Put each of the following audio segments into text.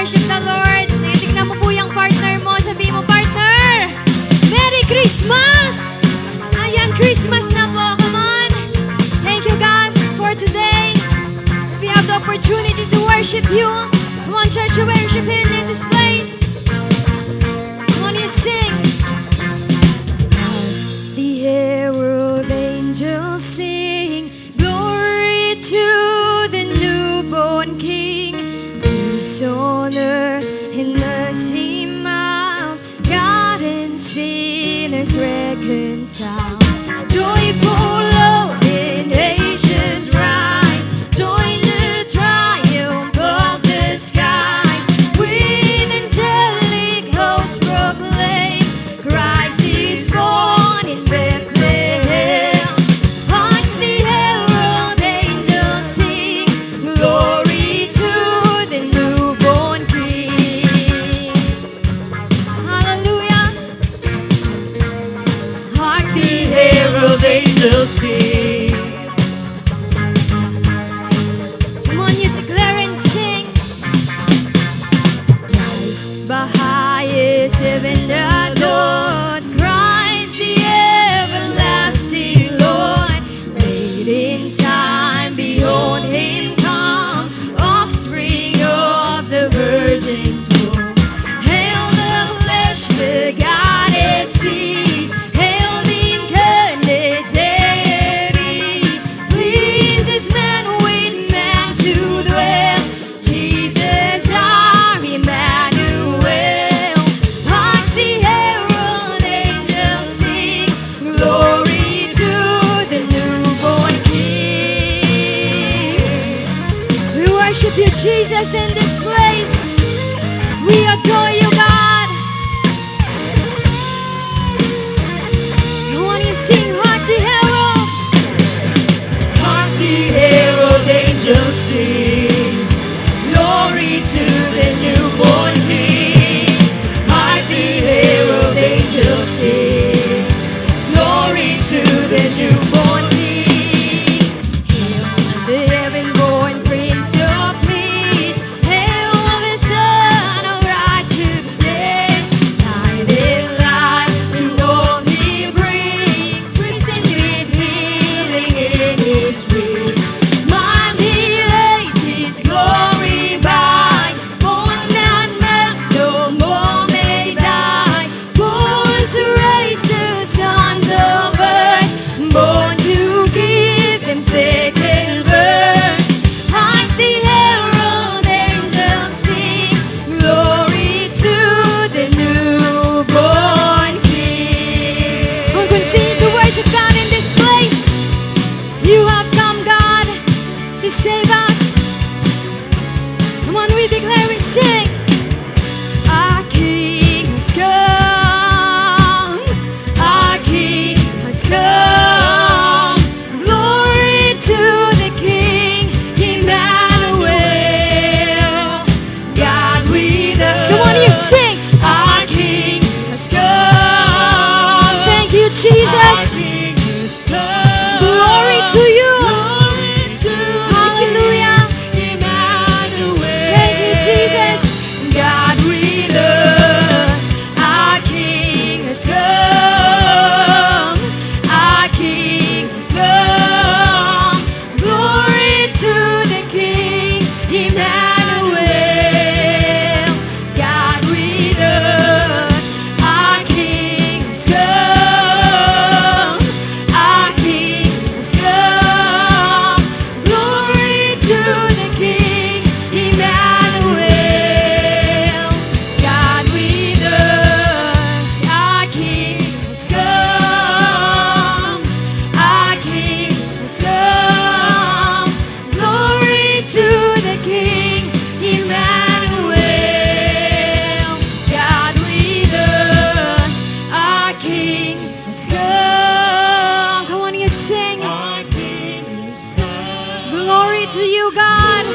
worship the Lord. Sige, tignan mo po yung partner mo. Sabihin mo, partner, Merry Christmas! Ayan, Christmas na po. Come on. Thank you, God, for today. We have the opportunity to worship you. Come on, church, to worship Him in this place. Come on, you sing. The herald angels sing, glory to the newborn King. Peace on earth and mercy mild, God and sinners reconciled. Joyful all in nations rise, join the triumph of the skies. With angelic hosts proclaim, Christ is born in Bethlehem. Hark the herald angels sing, glory to the newborn King. Hallelujah. Hark the herald angels sing. Come on, you declare and sing. Christ the highest heaven adored, Christ the everlasting Lord. Late in time, behold Him come, offspring of the Virgin's womb. Hail the flesh, the Godhead seed, hail the incarnate deity. Pleases man with man to dwell, Jesus our Emmanuel. Hark the herald angels sing, glory to the newborn King. We worship you, Jesus, in this place. We adore you, God. Come on, you sing, hark the herald. Hark the herald angels sing, glory to the newborn King. Hark the herald angels sing, glory to the newborn King. Hail the heaven-born Prince of Peace, hail the Son of Righteousness. Light and life to all He brings, risen with healing in His wings. Man He lays His glory by, born that man no more may die. Born to raise the sons of earth, born to give them second birth. Hark the herald angels sing, glory to the newborn King. We'll continue to worship God in this place. You have come, God, to save us. Come on, we declare, we sing. Our King has come. Our King has come. Glory to the King, Emmanuel. God with us. Come on, you sing. Our King has come. Thank you, Jesus. Glory to you. Hallelujah. Thank you, Jesus. God with us. Our King has come. Our King has come. Glory to the King, Emmanuel. God with us. Our King has come. Our King has come. Glory to the King, Emmanuel. God with us. Our King has come. Our King has come. Glory to the King, Emmanuel. God with us. Our King has come. Come on, you sing. Glory to you, God.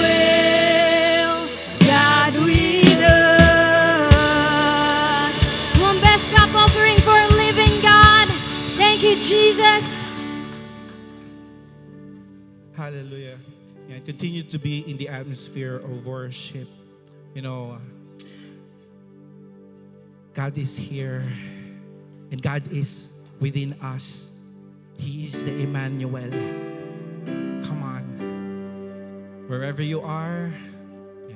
Emmanuel. God with us. One best cup offering for a living God. Thank you, Jesus. Hallelujah. and continue to be in the atmosphere of worship. You know, God is here and God is within us. He is the Emmanuel. Come on. Wherever you are,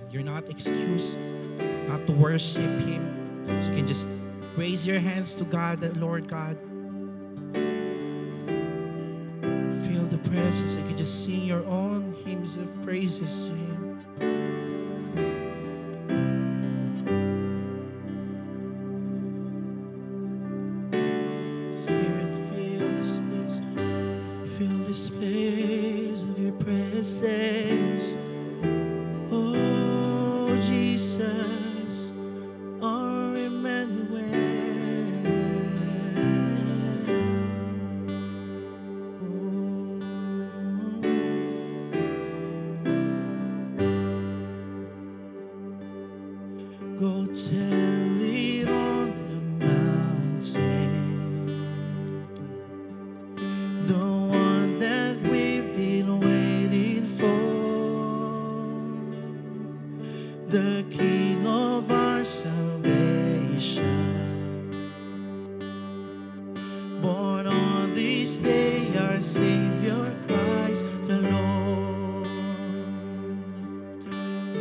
you're not excused not to worship Him. So you can just raise your hands to God, that Lord God. Feel the presence. You can just sing your own hymns of praises to Him. Spirit, fill this place. Fill this place of your presence. Oh, Jesus, our Emmanuel. Go tell it on the mountain, the one that we've been waiting for, the King of our salvation, born on this day, our Savior Christ the Lord.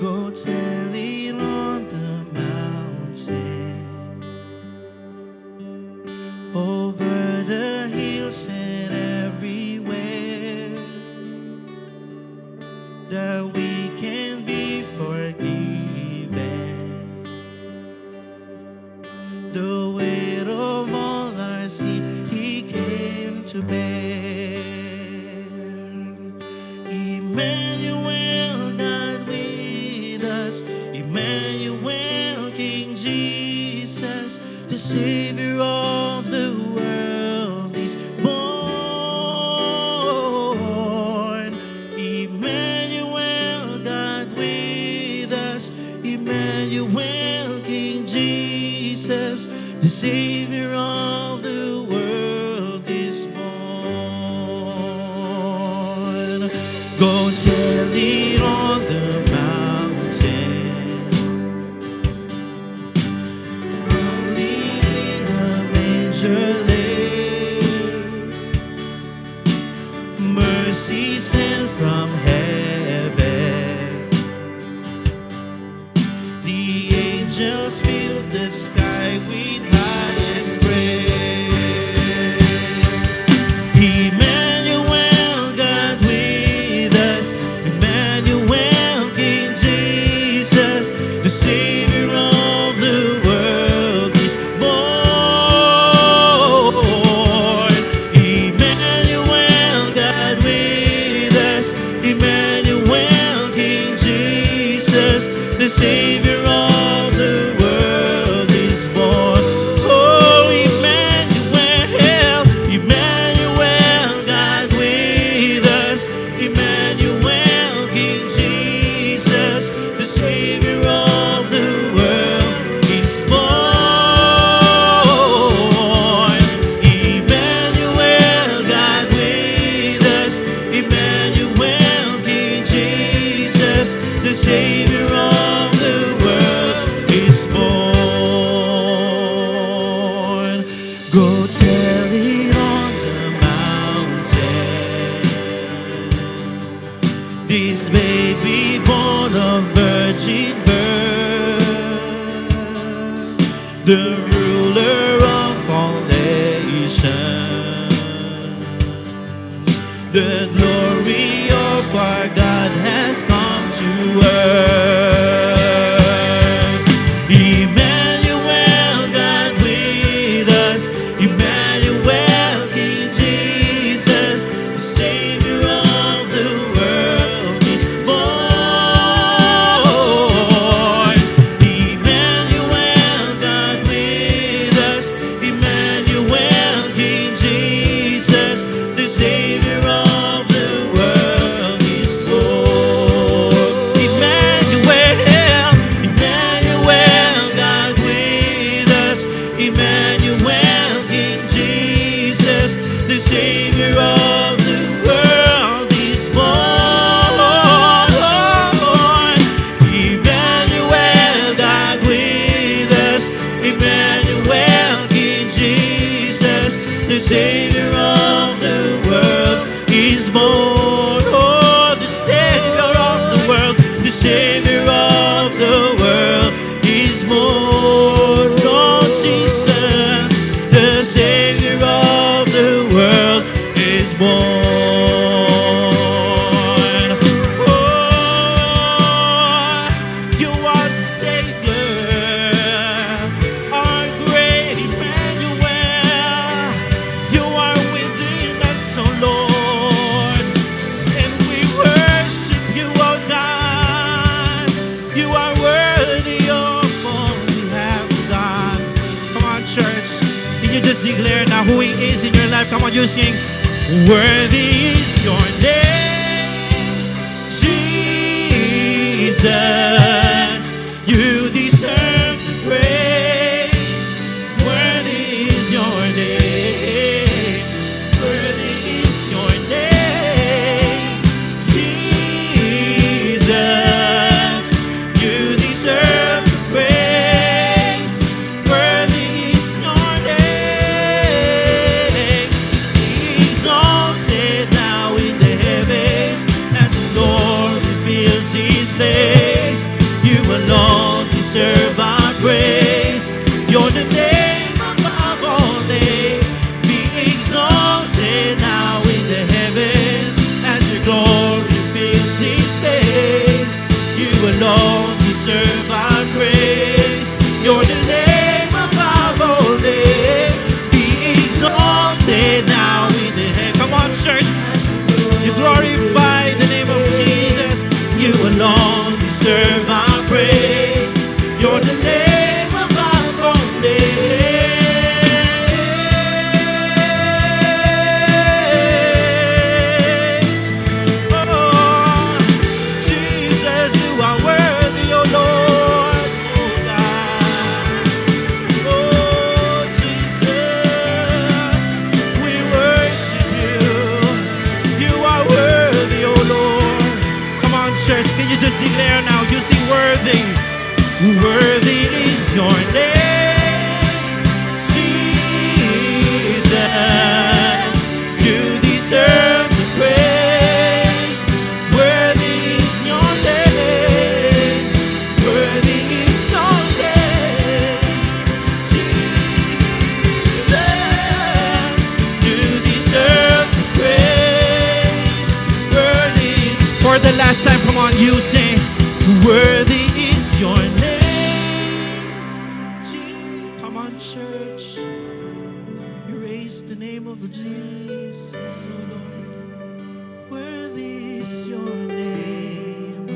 Go tell it on the mountain, over the hills and everywhere, that we can be forgiven. The weight of all our sin He came to bear. Emmanuel, God with us. Emmanuel, King Jesus, the Savior of the world is born. Emmanuel, God with us. Emmanuel, King Jesus, the Savior of the world is born. Go tell it on the mountain, early in the manger lay, mercy sent from heaven. The angels filled the sky with highest praise. Emmanuel, God with us. Emmanuel, King Jesus, the Savior of the world is born. Emmanuel, God with us. Emmanuel, King Jesus, the Savior of the world is born. Oh, Emmanuel, Emmanuel, God with us. Emmanuel, King Jesus, the Savior of the world is born. Emmanuel, God with us. Emmanuel, King Jesus, the Savior of the world is born. Go tell it on the mountain, this baby born of virgin birth, the ruler of all nations, the glory of our God has come to earth. Emmanuel, God with us. Emmanuel, King Jesus, the Savior of the world is born. Emmanuel, God with us. Emmanuel, King Jesus, the Savior of the world is born. Emmanuel, Emmanuel, God with us. Emmanuel, King Jesus, the Savior of the world is born. church. Can you just declare now who He is in your life? Come on, you sing. Worthy is your name, Jesus. You deserve the praise. Worthy is your name. Worthy is your name, Jesus. You deserve the praise. Worthy is your name. Be exalted now in the heavens as glory fills this place. You alone deserve our praise. You're the name above all names. Be exalted now in the heavens as your glory fills this place. You alone deserve our praise. You're the name above all names. Be exalted now in the heavens. Come on, church. You glorify the name of Jesus. You alone deserve our praise. You're the name above all names. Oh, Jesus, you are worthy, oh Lord. Oh God. Oh, Jesus, we worship you. You are worthy, oh Lord. Come on, church, can you just declare now? You sing worthy. Worthy is your name, Jesus. You deserve the praise. Worthy is your name. Worthy is your name, Jesus. You deserve the praise. Worthy. For the last time, come on, you sing. Worthy is your name. Come on, church. You raise the name of Jesus, oh Lord. Worthy is your name.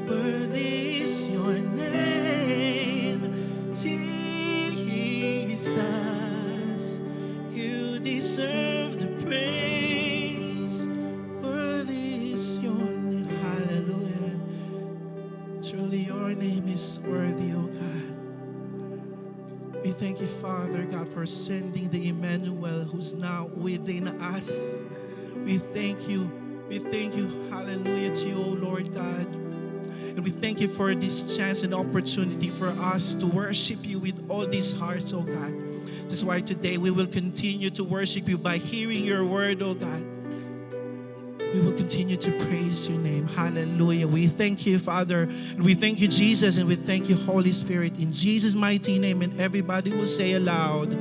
Worthy is your name, Jesus. You deserve the praise. Worthy is your name. Hallelujah. Truly your name is worthy, oh God. We thank you, Father God, for sending the Emmanuel who's now within us. We thank you. We thank you, hallelujah, to you, oh Lord God. And we thank you for this chance and opportunity for us to worship you with all these hearts, oh God. That's why today we will continue to worship you by hearing your word, oh God. We will continue to praise your name. Hallelujah. We thank you, Father. And we thank you, Jesus. And we thank you, Holy Spirit. In Jesus' mighty name. And everybody will say aloud,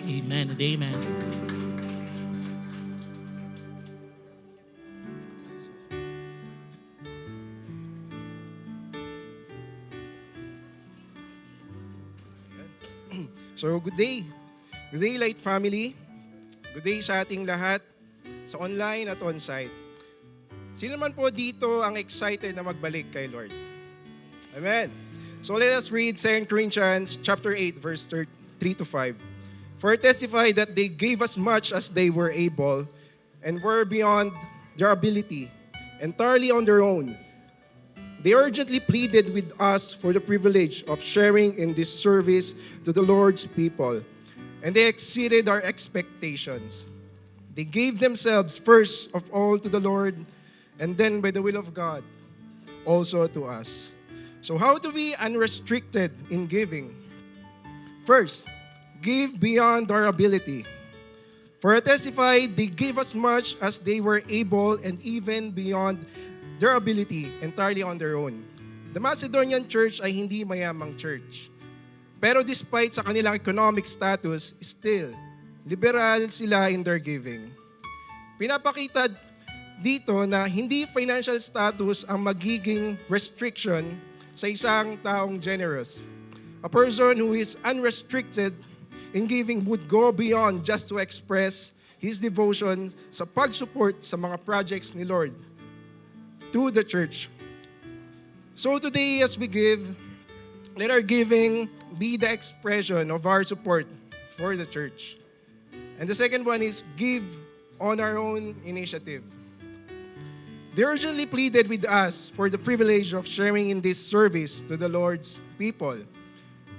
amen and amen. So, good day. Good day, Light Family. Good day sa ating lahat, sa online at on-site. Sino man po dito ang excited na magbalik kay Lord? Amen. So let us read 2 Corinthians chapter 8, verse 3 to 5. For I testify that they gave as much as they were able and were beyond their ability, entirely on their own. They urgently pleaded with us for the privilege of sharing in this service to the Lord's people, and they exceeded our expectations. They gave themselves first of all to the Lord, and then by the will of God, also to us. So how to be unrestricted in giving? First, give beyond our ability. For I testify, they gave as much as they were able and even beyond their ability, entirely on their own. The Macedonian church ay hindi mayamang church. Pero despite sa kanilang economic status, still, liberal sila in their giving. Pinapakita dito na hindi financial status ang magiging restriction sa isang taong generous. A person who is unrestricted in giving would go beyond just to express his devotion sa pag-support sa mga projects ni Lord through the church. So today as we give, let our giving be the expression of our support for the church. And the second one is give on our own initiative. They urgently pleaded with us for the privilege of sharing in this service to the Lord's people.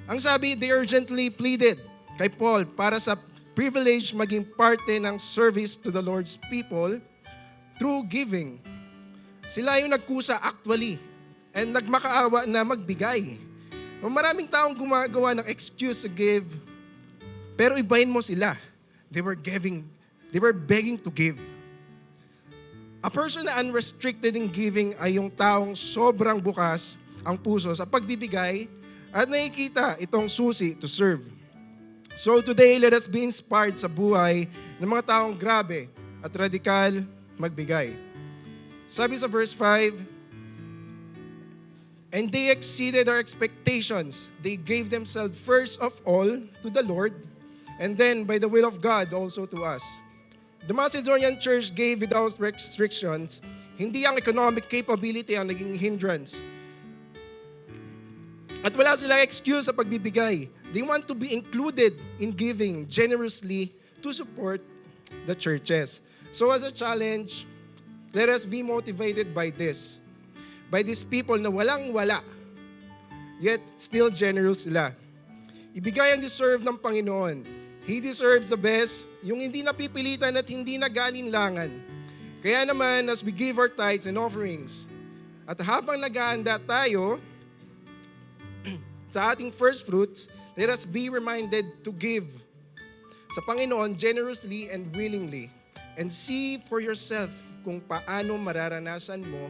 Ang sabi, they urgently pleaded kay Paul para sa privilege maging parte ng service to the Lord's people through giving. Sila yung nagkusa actually and nagmakaawa na magbigay. Maraming taong gumagawa ng excuse to give, pero ibahin mo sila. They were begging to give. A person na unrestricted in giving ay yung taong sobrang bukas ang puso sa pagbibigay at nakikita itong susi to serve. So today, let us be inspired sa buhay ng mga taong grabe at radikal magbigay. Sabi sa verse 5, and they exceeded our expectations. They gave themselves first of all to the Lord, and then by the will of God also to us. The Macedonian church gave without restrictions. Hindi ang economic capability ang naging hindrance. At wala silang excuse sa pagbibigay. They want to be included in giving generously to support the churches. So as a challenge, let us be motivated by this. By these people na walang-wala, yet still generous sila. Ibigay ang deserve ng Panginoon. He deserves the best, yung hindi napipilitan at hindi nag-aalinlangan. Kaya naman, as we give our tithes and offerings, at habang nag-aanda tayo sa ating first fruits, let us be reminded to give sa Panginoon generously and willingly. And see for yourself kung paano mararanasan mo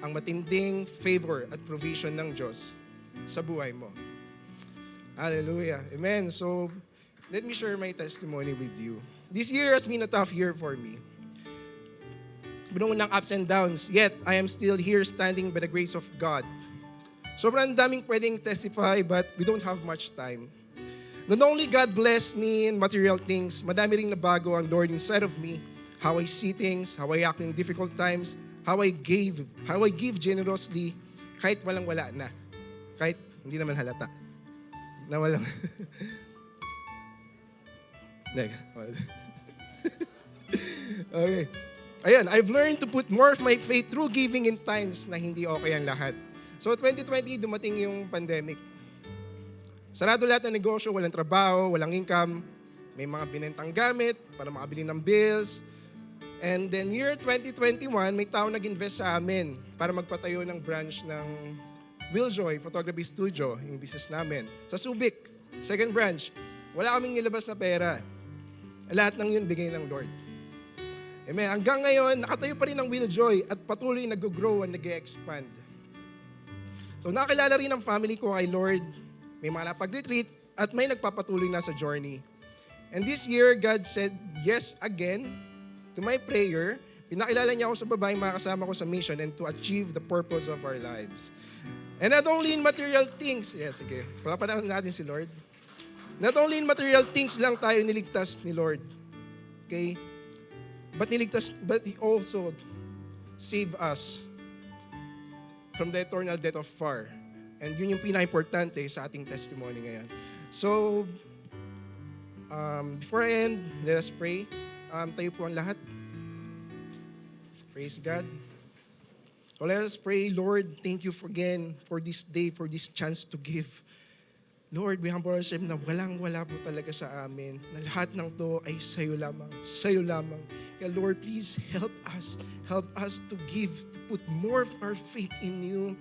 ang matinding favor at provision ng Diyos sa buhay mo. Hallelujah. Amen. So, let me share my testimony with you. This year has been a tough year for me. Binuo ng ups and downs, yet I am still here standing by the grace of God. Sobrang daming pwedeng testify, but we don't have much time. Not only God blessed me in material things, madami ring nabago ang Lord inside of me. How I see things, how I act in difficult times, how I give generously, kahit walang-wala na. Kahit hindi naman halata. Na walang... Okay. Ayan, I've learned to put more of my faith through giving in times na hindi okay ang lahat. So 2020, dumating yung pandemic. Sarado lahat ng negosyo, walang trabaho, walang income, may mga binentang gamit para makabili ng bills. And then year 2021, may tao nag-invest sa amin para magpatayo ng branch ng Willjoy Photography Studio, yung business namin. Sa Subic, second branch, wala kaming nilabas na pera. Lahat ng yun bigay ng Lord. Amen. Hanggang ngayon, nakatayo pa rin ang Willjoy at patuloy nag-grow at nag-expand. So nakilala rin ang family ko kay Lord. May mga napag-retreat at may nagpapatuloy na sa journey. And this year, God said yes again to my prayer. Pinakilala niya ako sa babaeng makasama ko sa mission and to achieve the purpose of our lives. And not only in material things, sige, palapanan natin si Lord. Not only in material things lang tayo niligtas ni Lord. Okay? But He also saved us from the eternal death of fire. And yun yung pinaka-importante sa ating testimony ngayon. So, before I end, let us pray. Tayo po ang lahat. Praise God. So let us pray, Lord, thank you again for this day, for this chance to give. Lord, we humble ourselves na walang-wala po talaga sa amin. Na lahat ng to ay sa'yo lamang, sa'yo lamang. Kaya Lord, please help us to give, to put more of our faith in you,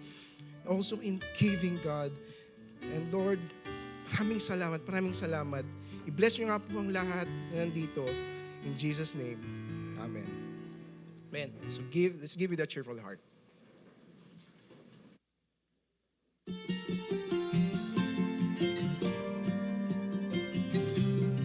also in giving, God. And Lord, maraming salamat. I-bless nyo nga po ang lahat na nandito. In Jesus' name, Amen. Amen. So let's give with a cheerful heart.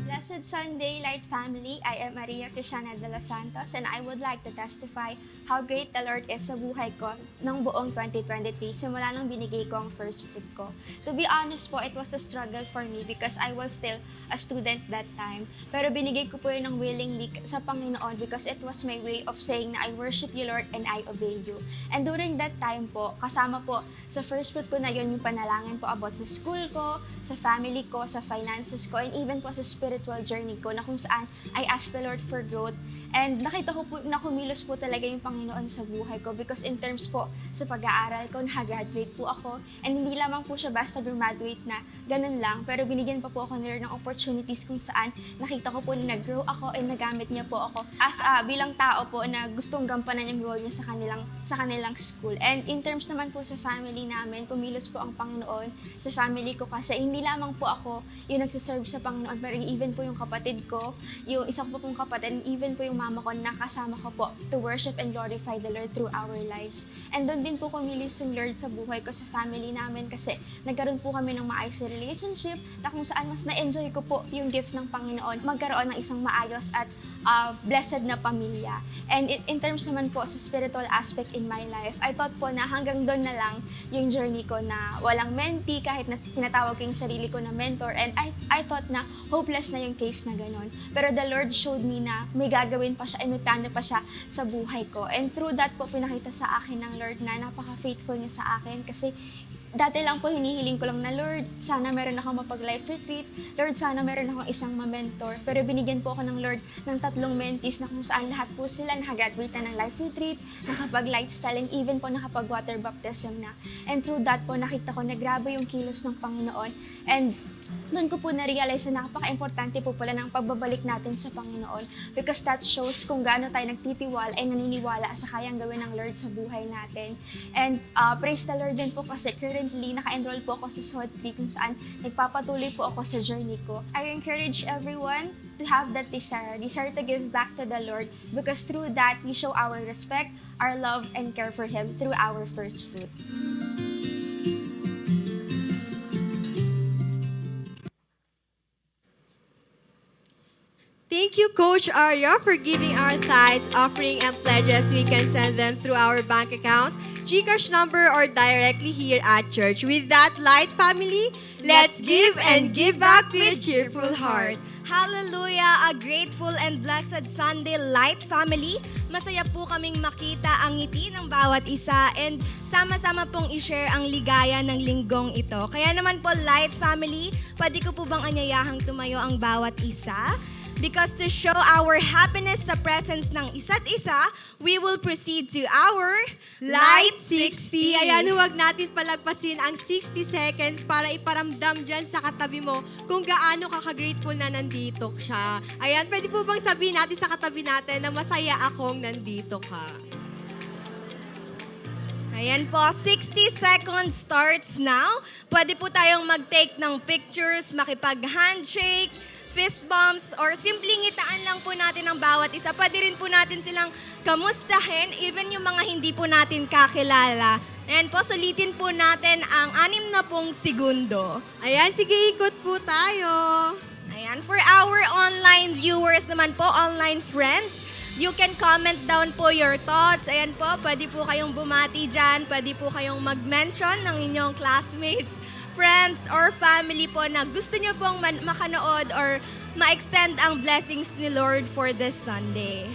Blessed Blessed Sunday, Light family. I am Maria Cristiana de los Santos and I would like to testify how great the Lord is sa buhay ko ng buong 2023 simula nang binigay ko ang first fruit ko. To be honest po, it was a struggle for me because I was still a student that time. Pero binigay ko po yun ng willingly sa Panginoon because it was my way of saying na I worship you, Lord, and I obey you. And during that time po, kasama po sa first fruit ko na yun yung panalangin po about sa school ko, sa family ko, sa finances ko, and even po sa spiritual journey ko na kung saan I asked the Lord for growth. And nakita ko po na kumilos po talaga yung Panginoon sa buhay ko because in terms po sa pag-aaral ko, nakagraduate po ako. And hindi lamang po siya basta graduate na ganun lang, pero binigyan pa po ako ni Lord ng opportunities kung saan nakita ko po na nag-grow ako and nagamit niya po ako as bilang tao po na gustong gampanan yung role niya sa kanilang school. And in terms naman po sa family namin, kumilos po ang Panginoon sa family ko kasi hindi lamang po ako yung nagsiserve sa Panginoon, pero even po yung kapatid ko, yung isa ko pong kapatid, and even po yung mama ko na kasama ko po to worship and glorify the Lord through our lives. And doon din po kumilos yung Lord sa buhay ko, sa family namin kasi nagkaroon po kami ng maayos na relationship na kung saan mas na-enjoy ko po yung gift ng Panginoon, magkaroon ng isang maayos at blessed na pamilya. And in terms naman po sa spiritual aspect in my life, I thought po na hanggang doon na lang yung journey ko na walang mentee, kahit na tinatawag ko yung sarili ko na mentor, and I thought na hopeless na yung case na ganon. Pero the Lord showed me na may gagawin pa siya and may plano pa siya sa buhay ko. And through that po, pinakita sa akin ng Lord na napaka-faithful niya sa akin kasi dati lang po hinihiling ko lang na, Lord, sana meron akong mapag-life retreat. Lord, sana meron akong isang ma-mentor. Pero binigyan po ako ng Lord ng 3 mentees na kung saan lahat po sila nakagraduate na ng life retreat, nakapag-lifestyle, and even po nakapag-water baptism na. And through that po, nakita ko na grabe yung kilos ng Panginoon. And doon ko po na-realize na napaka-importante po pala ng pagbabalik natin sa Panginoon because that shows kung gaano tayo nagtitiwala ay naniniwala sa kayang gawin ng Lord sa buhay natin. And praise the Lord din po kasi currently naka-enroll po ako sa SOT 3 kung saan nagpapatuloy po ako sa journey ko. I encourage everyone to have that desire to give back to the Lord because through that, we show our respect, our love, and care for Him through our first fruit. Thank you, Coach Arya, for giving our tithes, offering, and pledges. We can send them through our bank account, GCash number, or directly here at church. With that, Light family, let's give and give back with a cheerful heart. Hallelujah! A grateful and blessed Sunday, Light family. Masaya po kaming makita ang ngiti ng bawat isa and sama-sama pong i-share ang ligaya ng linggong ito. Kaya naman po, Light family, pwede ko po bang anyayahang tumayo ang bawat isa? Because to show our happiness sa presence ng isa't isa, we will proceed to our Light 60. Ayan, huwag natin palagpasin ang 60 seconds para iparamdam dyan sa katabi mo kung gaano ka-grateful na nandito siya. Ayan, pwede po bang sabihin natin sa katabi natin na masaya akong nandito ka? Ayan po, 60 seconds starts now. Pwede po tayong mag-take ng pictures, makipag-handshake, fist bumps, or simpleng ngitaan lang po natin ang bawat isa. Pwede rin po natin silang kamustahin, even yung mga hindi po natin kakilala. Ayan po, sulitin po natin ang 60 segundo. Ayan, sige, ikot po tayo. Ayan, for our online viewers naman po, online friends, you can comment down po your thoughts. Ayan po, pwede po kayong bumati dyan, pwede po kayong mag-mention ng inyong classmates, friends, or family po na gusto nyo pong makanood or ma-extend ang blessings ni Lord for this Sunday.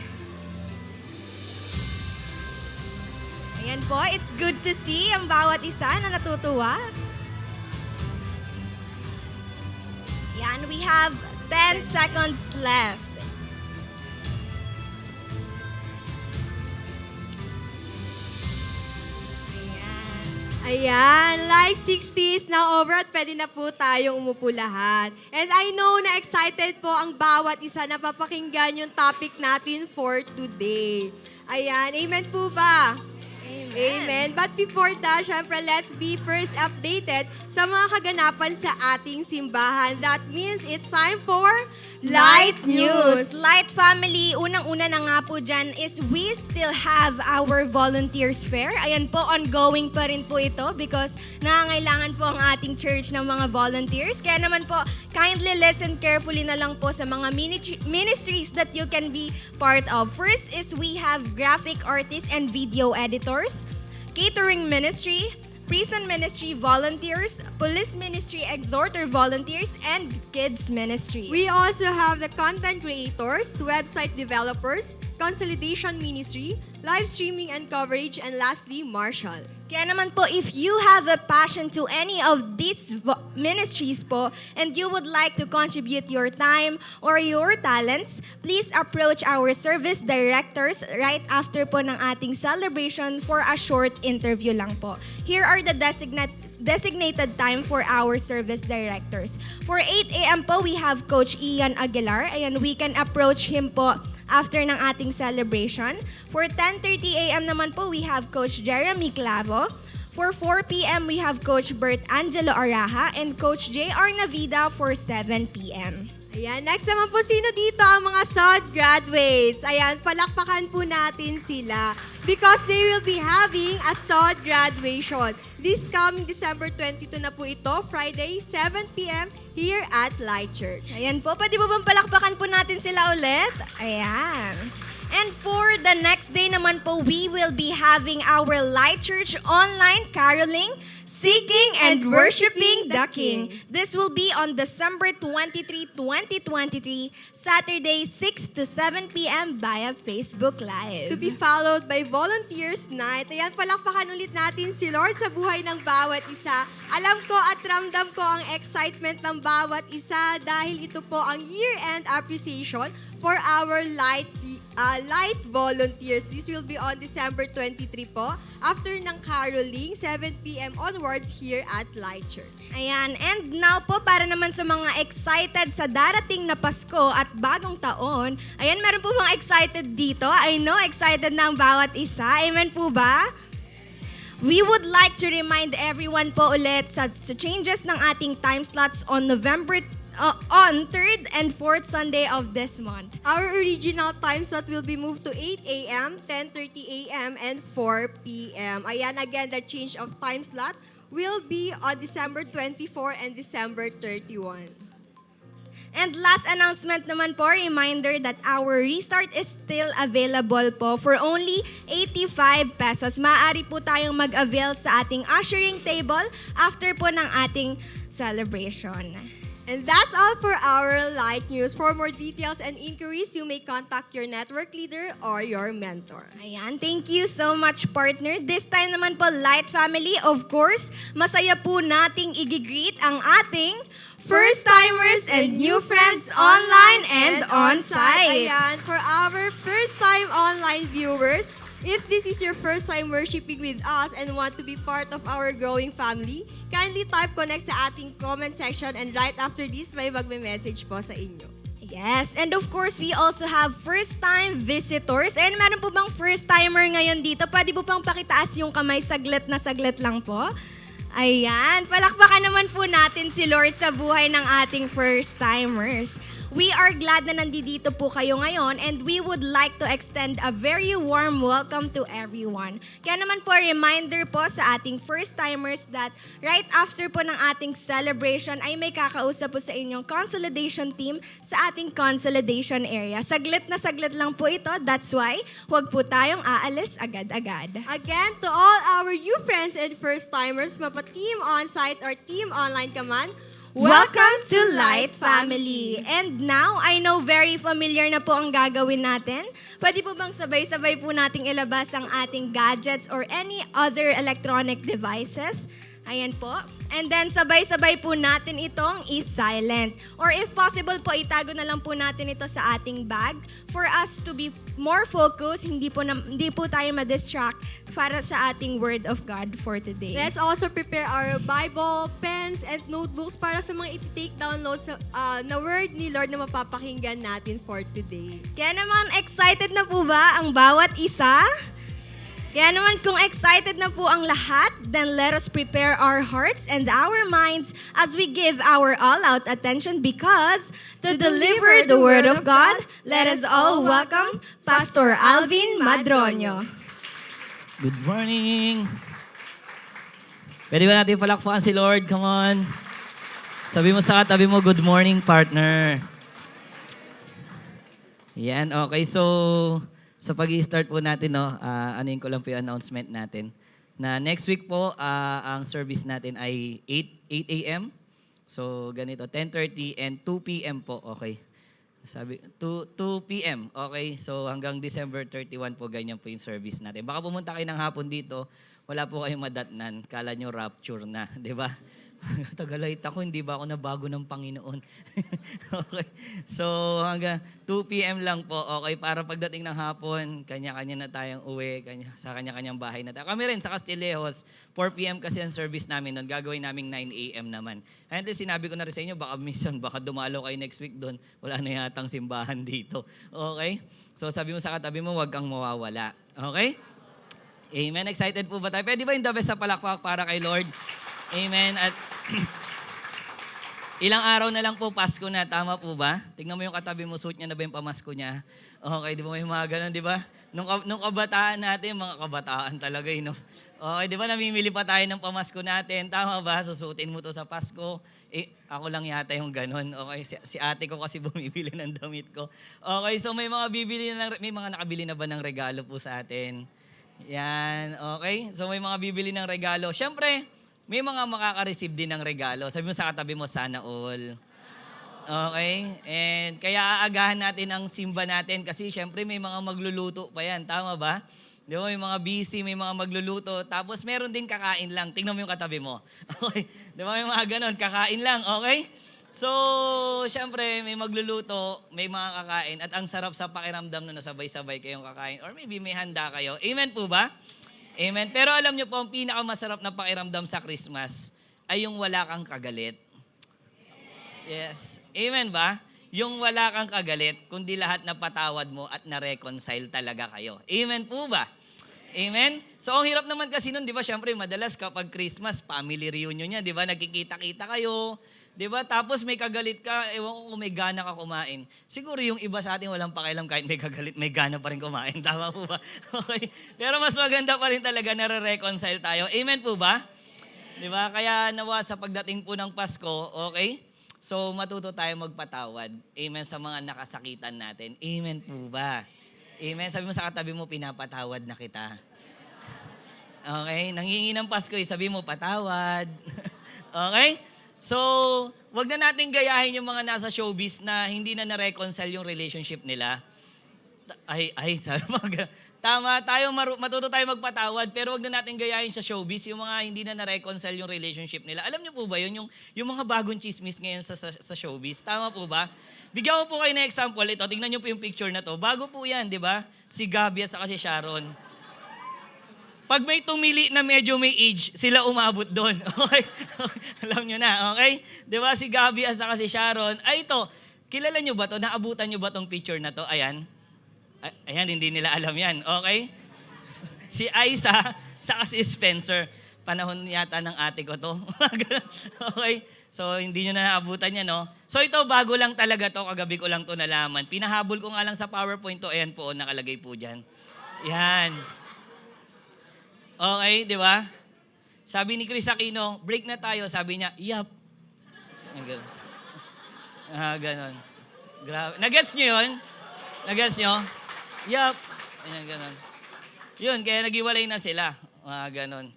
Ayan po, it's good to see ang bawat isa na natutuwa. Ayan, we have 10 seconds left. Ayan, like 60 is now over at pwede na po tayong umupo lahat. And I know na excited po ang bawat isa na papakinggan yung topic natin for today. Ayan, amen po ba? Amen. Amen. But before that, syempre, let's be first updated sa mga kaganapan sa ating simbahan. That means it's time for Light News. Light Family, unang-una na nga po dyan is we still have our volunteers fair. Ayan po, ongoing pa rin po ito because nangangailangan po ang ating church ng mga volunteers. Kaya naman po, kindly listen carefully na lang po sa mga ministries that you can be part of. First is we have graphic artists and video editors, catering ministry, prison ministry volunteers, police ministry exhorter volunteers, and kids ministry. We also have the content creators, website developers, consolidation ministry, live streaming and coverage, and lastly, Marshall. Kaya naman po, if you have a passion to any of these ministries po and you would like to contribute your time or your talents, please approach our service directors right after po ng ating celebration for a short interview lang po. Here are the designated time for our service directors. For 8 a.m. po, we have Coach Ian Aguilar. Ayan, we can approach him po after ng ating celebration. For 10:30 a.m. naman po, we have Coach Jeremy Clavo. For 4 p.m., we have Coach Bert Angelo Araha and Coach J.R. Navida for 7 p.m. Ayan, next naman po, sino dito ang mga SOD graduates? Ayan, palakpakan po natin sila because they will be having a SOD graduation. This coming December 22 na po ito, Friday, 7 p.m. here at Light Church. Ayan po, pwede po bang palakpakan po natin sila ulit? Ayan. And for the next day naman po, we will be having our Light Church online caroling, seeking and worshiping the King. This will be on December 23, 2023, Saturday, 6 to 7 p.m. via Facebook Live. To be followed by Volunteers Night. Ayan, palakpakan ulit natin si Lord sa buhay ng bawat isa. Alam ko at ramdam ko ang excitement ng bawat isa dahil ito po ang year-end appreciation for our light volunteers. This will be on December 23 po. After ng caroling, 7 p.m. onwards here at Light Church. Ayan, and now po, para naman sa mga excited sa darating na Pasko at bagong taon, ayan, meron po bang excited dito? I know, excited na ang bawat isa. Amen po ba? We would like to remind everyone po ulit sa changes ng ating time slots on on 3rd and 4th Sunday of this month. Our original time slot will be moved to 8 a.m., 10:30 a.m., and 4 p.m. Ayan, again, the change of time slot will be on December 24 and December 31. And last announcement naman po, reminder that our restart is still available po for only 85 pesos. Maaari po tayong mag-avail sa ating ushering table after po ng ating celebration. And that's all for our Light News. For more details and inquiries, you may contact your network leader or your mentor. Ayan, thank you so much, partner. This time naman po, Light Family, of course, masaya po nating i-greet ang ating first-timers and new friends online and on-site. Ayan, for our first-time online viewers, if this is your first time worshiping with us and want to be part of our growing family, kindly type connect sa ating comment section and right after this, may magme-message po sa inyo. Yes, and of course, we also have first-time visitors. And meron po bang first-timer ngayon dito? Pwede po pang pakitaas yung kamay, saglit lang po. Ayan, palakpakan naman po natin si Lord sa buhay ng ating first-timers. We are glad na nandito po kayo ngayon and we would like to extend a very warm welcome to everyone. Kaya naman po, reminder po sa ating first-timers that right after po ng ating celebration ay may kakausap po sa inyong consolidation team sa ating consolidation area. Saglit lang po ito, that's why huwag po tayong aalis agad-agad. Again, to all our new friends and first-timers, mapa-team on-site or team online ka man, Welcome to Light Family! And now, I know very familiar na po ang gagawin natin. Pwede po bang sabay-sabay po nating ilabas ang ating gadgets or any other electronic devices? Ayan po. And then, sabay-sabay po natin itong i-silent. Or if possible po, itago na lang po natin ito sa ating bag for us to be more focused, hindi po tayo ma-distract para sa ating Word of God for today. Let's also prepare our Bible, pens, and notebooks para sa mga iti-take downloads na word ni Lord na mapapakinggan natin for today. Kaya naman, excited na po ba ang bawat isa? Kaya naman kung excited na po ang lahat, then let us prepare our hearts and our minds as we give our all-out attention because to deliver the Word of God, let us all welcome Pastor Alvin Madronio. Good morning! Pwede ba natin palakpakan si Lord? Come on! Sabi mo sa katabi mo, good morning, partner. Yan, okay. So, sa pag-i-start po natin, no, anuin ko lang po yung announcement natin. Na next week po, ang service natin ay 8 a.m. So, ganito, 10:30 and 2 p.m. po, okay. Sabi, 2 p.m. Okay, so hanggang December 31 po, ganyan po yung service natin. Baka pumunta kayo ng hapon dito, wala po kayong madatnan. Kala nyo rapture na, di ba? Tagalait ako, hindi ba ako nabago ng Panginoon? Okay, so hanggang 2 p.m. lang po, okay, para pagdating ng hapon, kanya-kanya na tayong uwi, sa kanya-kanyang bahay na tayo. Kami rin sa Castillejos, 4 p.m. kasi ang service namin doon, gagawin naming 9 a.m. naman. And then sinabi ko na rin sa inyo, baka dumalo kayo next week doon, wala na yatang simbahan dito. Okay? So sabi mo sa katabi mo, wag kang mawawala. Okay? Amen. Excited po ba tayo? Pwede ba yung the best sa palakpak para kay Lord? Amen. At ilang araw na lang po Pasko na, tama po ba? Tingnan mo yung katabi mo, suit niya na ba yung pamasko niya? Okay, di ba may mga ganun, di ba? Nung kabataan natin, mga kabataan talaga, no? Okay, di ba namimili pa tayo ng pamasko natin? Tama ba? Susutin mo to sa Pasko. Ako lang yata yung ganun. Okay, si ate ko kasi bumibili ng damit ko. Okay, so may mga nakabili na ba ng regalo po sa atin? Yan, okay? So may mga bibili ng regalo. Siyempre, may mga makaka-receive din ng regalo. Sabi mo sa katabi mo, sana all. Okay? And kaya aagahan natin ang simba natin kasi syempre may mga magluluto pa yan. Tama ba? Di ba? May mga busy, may mga magluluto. Tapos meron din kakain lang. Tingnan mo yung katabi mo. Okay? Di ba? May mga ganon. Kakain lang. Okay? So, syempre may magluluto, may mga kakain. At ang sarap sa pakiramdam na nasabay-sabay kayong kakain. Or maybe may handa kayo. Amen po ba? Amen. Pero alam niyo po, ang pinakamasarap na pakiramdam sa Christmas ay yung wala kang kagalit. Yes. Amen ba? Yung wala kang kagalit, kundi lahat na patawad mo at na-reconcile talaga kayo. Amen po ba? Amen? So, ang hirap naman kasi nun, di ba, syempre, madalas kapag Christmas, family reunion niya, di ba, nagkikita-kita kayo, di ba, tapos may kagalit ka, ewan ko kung may gana ka kumain. Siguro yung iba sa atin walang pakialam kahit may kagalit, may gana pa rin kumain. Tama po ba? Okay. Pero mas maganda pa rin talaga na re-reconcile tayo. Amen po ba? Di ba? Kaya nawa sa pagdating po ng Pasko, okay? So, matuto tayo magpatawad. Amen sa mga nakasakitan natin. Amen po ba? Amen. Sabi mo sa katabi mo, pinapatawad na kita. Okay? Nanghingi ng Pasko, sabi mo, patawad. Okay? So, wag na natin gayahin yung mga nasa showbiz na hindi na na-reconcile yung relationship nila. Sabi mo, tama tayo, matuto tayo magpatawad, pero wag na natin gayahin sa showbiz yung mga hindi na na-reconcile yung relationship nila. Alam niyo po ba yun, yung mga bagong chismis ngayon sa showbiz? Tama po ba? Bigyan ko po kayo ng example. Ito, tingnan niyo po yung picture na to. Bago po yan, di ba? Si Gabby at saka si Sharon. Pag may tumili na medyo may age, sila umabot doon. Okay? Alam nyo na, okay? Di ba si Gabby at saka si Sharon? Ay ito, kilala nyo ba to? Naabutan nyo ba tong picture na to? Ayan. Ayan, hindi nila alam yan. Okay? Si Aiza, saka si Spencer. Panahon yata ng ate ko to. Okay? So, hindi nyo na naabutan yan, no? So, ito, bago lang talaga to. Kagabi ko lang to nalaman. Pinahabol ko nga lang sa PowerPoint to. Ayan po, nakalagay po dyan. Yan. Okay, di ba? Sabi ni Chris Aquino, break na tayo. Sabi niya, yup. Ganon. Ganon. Grabe. Nagets nyo yun? Nagets nyo? Yup. Ayan, ganon. Yun, kaya nagiwalay na sila. Ganon.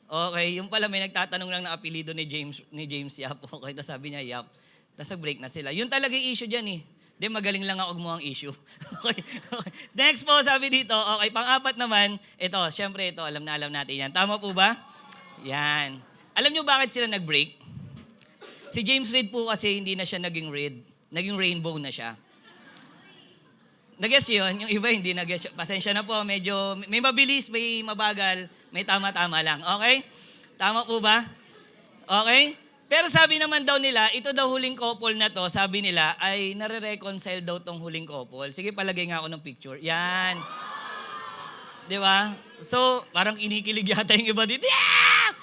Okay, yung pala may nagtatanong lang ng apelido ni James Yap. Okay, tapos sabi niya, Yap. Tapos nag-break na sila. Yun talaga yung issue dyan eh. Di, magaling lang ako gumawa ang issue. Okay. Next po, sabi dito, okay, pang-apat naman, ito, syempre ito, alam natin yan. Tama po ba? Yan. Alam nyo bakit sila nag-break? Si James Reid po kasi hindi na siya naging red, naging rainbow na siya. Nag-guess yun, yung iba hindi nag-guess. Pasensya na po, medyo, may mabilis, may mabagal, may tama-tama lang. Okay? Tama po ba? Okay? Pero sabi naman daw nila, ito daw huling couple na to, sabi nila, ay nare-reconcile daw tong huling couple. Sige, palagay nga ako ng picture. Yan. Di ba? So, parang kinikilig yata yung iba dito. Yeah!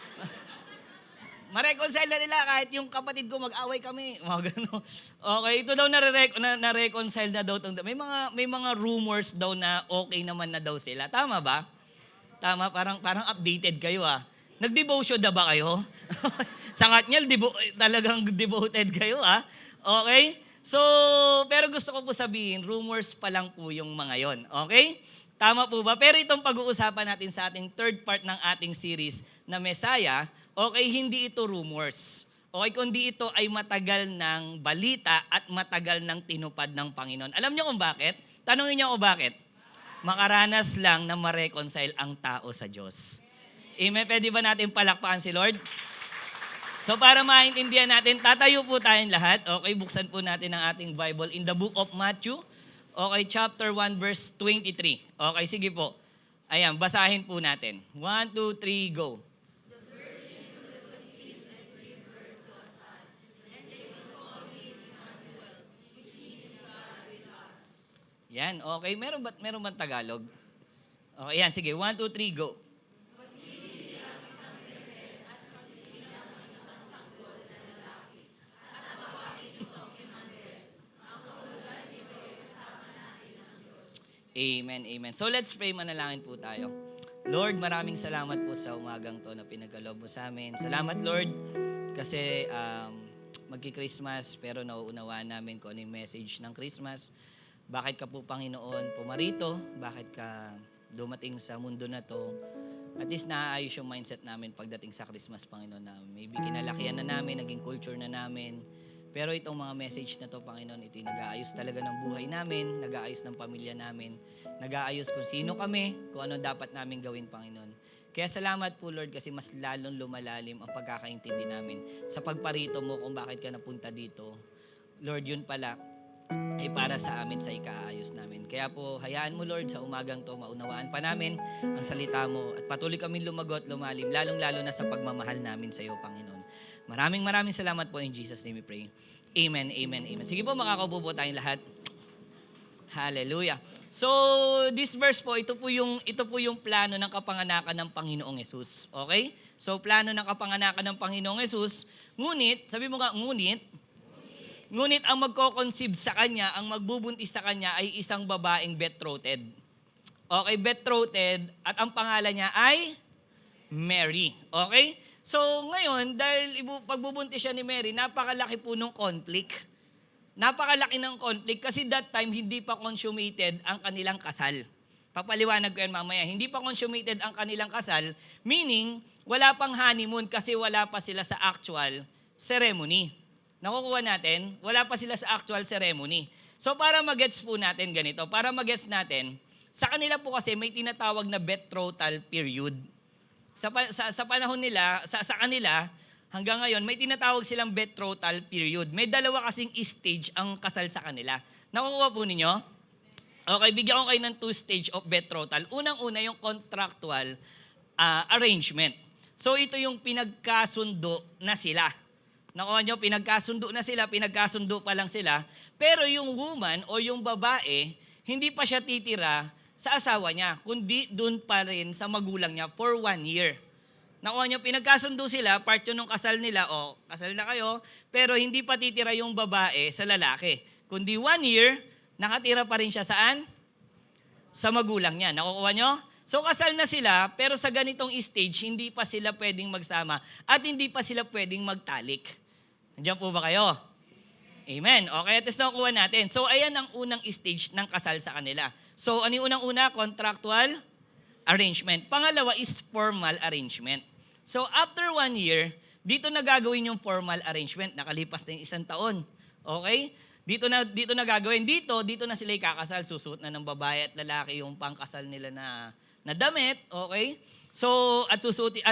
Ma-reconcile na nila kahit yung kapatid ko mag-away kami. Mga gano'n. Okay, ito daw na-reconcile na daw. May mga rumors daw na okay naman na daw sila. Tama ba? Tama, parang updated kayo ah. Nag-devotion na ba kayo? Sa Katniel, talagang devoted kayo ah. Okay? So, pero gusto ko po sabihin, rumors pa lang po yung mga yon. Okay? Tama po ba? Pero itong pag-uusapan natin sa ating third part ng ating series na Messiah, okay, hindi ito rumors. Okay, kundi ito ay matagal ng balita at matagal ng tinupad ng Panginoon. Alam niyo kung bakit? Tanungin niyo ako bakit? Makaranas lang na ma-reconcile ang tao sa Diyos. Amen? Pwede ba natin palakpakan si Lord? So para maintindihan natin, tatayo po tayong lahat. Okay, buksan po natin ang ating Bible in the book of Matthew. Okay, chapter 1, verse 23. Okay, sige po. Ayan, basahin po natin. 1, 2, 3, go. Yan, okay. Meron ba Tagalog? Okay, yan. Sige, 1, 2, 3, go. Amen, amen. So let's pray, manalangin po tayo. Lord, maraming salamat po sa umagang to na pinagkaloob mo sa amin. Salamat, Lord, kasi magki-Christmas pero nauunawaan namin kung ano yung message ng Christmas. Bakit ka po, Panginoon, pumarito? Bakit ka dumating sa mundo na to? At least naaayos yung mindset namin pagdating sa Christmas, Panginoon, na maybe kinalakihan na namin, naging culture na namin. Pero itong mga message na to, Panginoon, ito yung nag-aayos talaga ng buhay namin, nag-aayos ng pamilya namin, nag-aayos kung sino kami, kung ano dapat namin gawin, Panginoon. Kaya salamat po, Lord, kasi mas lalong lumalalim ang pagkakaintindi namin sa pagparito mo kung bakit ka napunta dito. Lord, yun pala ay para sa amin, sa ikaayos namin. Kaya po, hayaan mo, Lord, sa umagang to, maunawaan pa namin ang salita mo at patuloy kami lumagot, lumalim, lalong-lalo na sa pagmamahal namin sa iyo, Panginoon. Maraming salamat po, in Jesus' name we pray. Amen, amen, amen. Sige po, makakaupo po tayong lahat. Hallelujah. So, this verse po, ito po yung plano ng kapanganakan ng Panginoong Hesus. Okay? So, plano ng kapanganakan ng Panginoong Hesus. Ngunit, sabi mo nga, ngunit ang magko-conceive sa kanya, ang magbubuntis sa kanya ay isang babaeng betrothed. Okay, betrothed, at ang pangalan niya ay Mary. Okay? So, ngayon, dahil pagbubuntis siya ni Mary, napakalaki po ng conflict. Napakalaki ng conflict kasi that time, hindi pa consummated ang kanilang kasal. Papaliwanag ko yan mamaya. Hindi pa consummated ang kanilang kasal, meaning, wala pang honeymoon kasi wala pa sila sa actual ceremony. Nakukuha natin, wala pa sila sa actual ceremony. So, para mag-gets po natin ganito, para mag-gets natin, sa kanila po kasi may tinatawag na betrothal period. Sa panahon nila, sa kanila, hanggang ngayon, may tinatawag silang betrothal period. May dalawa kasing stage ang kasal sa kanila. Nakukuha po ninyo? Okay, bigyan ko kayo ng 2 stage of betrothal. Unang-una yung contractual arrangement. So ito yung pinagkasundo na sila. Nakuha nyo, pinagkasundo pa lang sila. Pero yung woman o yung babae, hindi pa siya titira sa asawa niya, kundi doon pa rin sa magulang niya for 1 year. Nakuha niyo, pinagkasundo sila, part yun ng kasal nila, kasal na kayo, pero hindi pa titira yung babae sa lalaki. Kundi 1 year, nakatira pa rin siya saan? Sa magulang niya. Nakukuha niyo? So kasal na sila, pero sa ganitong stage, hindi pa sila pwedeng magsama at hindi pa sila pwedeng magtalik. Nandiyan po ba kayo? Amen. Okay, at nakukuha natin. So ayan ang unang stage ng kasal sa kanila. So ano yung unang-una? Contractual arrangement. Pangalawa is formal arrangement. So after 1 year, dito na gagawin yung formal arrangement. Nakalipas na yung 1 taon. Okay? Dito na gagawin. Dito na sila ikakasal. Susuot na ng babae at lalaki yung pangkasal nila na damit. Okay? So, at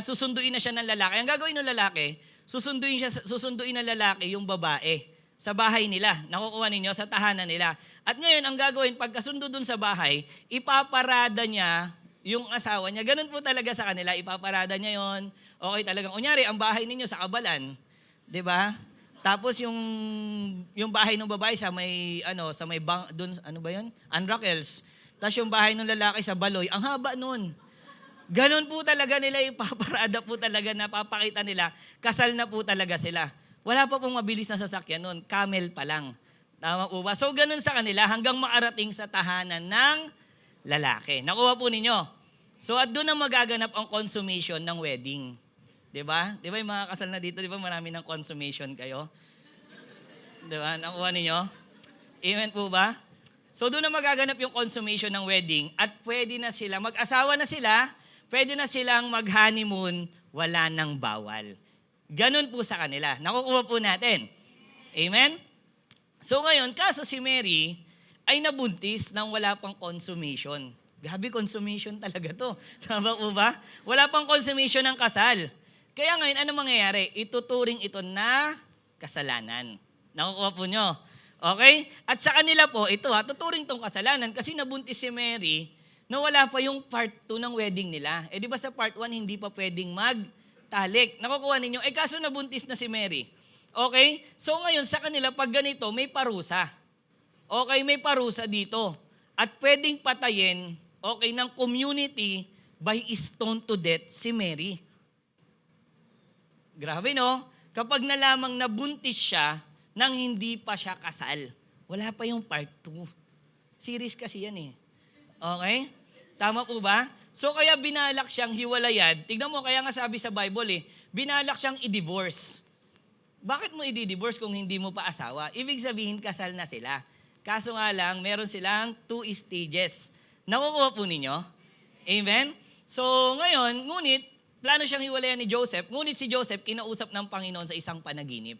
susunduin na siya ng lalaki. Ang gagawin ng lalaki, susunduin ng lalaki yung babae sa bahay nila. Nakukuha ninyo sa tahanan nila. At ngayon, ang gagawin, pagkasundo dun sa bahay, ipaparada niya yung asawa niya. Ganun po talaga sa kanila. Ipaparada niya yon. Okay, talagang, kunyari, ang bahay ninyo sa Kabalan. 'Di ba? Tapos yung bahay ng babae sa may, doon, ano ba yun? Anrakels. Tapos yung bahay ng lalaki sa Baloy, ang haba nun. Ganon po talaga nila, ipaparada po talaga, napapakita nila, kasal na po talaga sila. Wala pa pong mabilis na sasakyan nun, camel pa lang. Tama po ba? So ganon sa kanila hanggang makarating sa tahanan ng lalaki. Nakuha po ninyo. So at doon na magaganap ang consummation ng wedding. Diba? Diba yung mga kasal na dito, diba marami ng consummation kayo? Diba? Nakuha ninyo? Amen po ba? So doon na magaganap yung consummation ng wedding at pwede na sila, mag-asawa na sila, pwede na silang mag-honeymoon, wala nang bawal. Ganon po sa kanila. Nakukuha po natin. Amen? So ngayon, kaso si Mary ay nabuntis nang wala pang consummation. Grabe, consummation talaga to. Tama po ba? Wala pang consummation ng kasal. Kaya ngayon, ano mangyayari? Ituturing ito na kasalanan. Nakukuha po nyo. Okay? At sa kanila po, ito tuturing tong kasalanan kasi nabuntis si Mary na wala pa yung part 2 ng wedding nila. Eh di ba sa part 1 hindi pa pwedeng magtalik? Nakukuha ninyo? Eh kaso nabuntis na si Mary. Okay? So ngayon sa kanila pag ganito may parusa. Okay, may parusa dito. At pwedeng patayin, okay, ng community by stone to death si Mary. Grabe no? Kapag nalamang nabuntis siya, nang hindi pa siya kasal. Wala pa yung part 2. Series kasi yan eh. Okay? Tama po ba? So kaya binalak siyang hiwalayan. Tignan mo, kaya nga sabi sa Bible binalak siyang i-divorce. Bakit mo i-divorce kung hindi mo pa asawa? Ibig sabihin, kasal na sila. Kaso nga lang, meron silang 2 stages. Nakukuha po ninyo? Amen? So ngayon, ngunit, plano siyang hiwalayan ni Joseph. Ngunit si Joseph, kinausap ng Panginoon sa isang panaginip.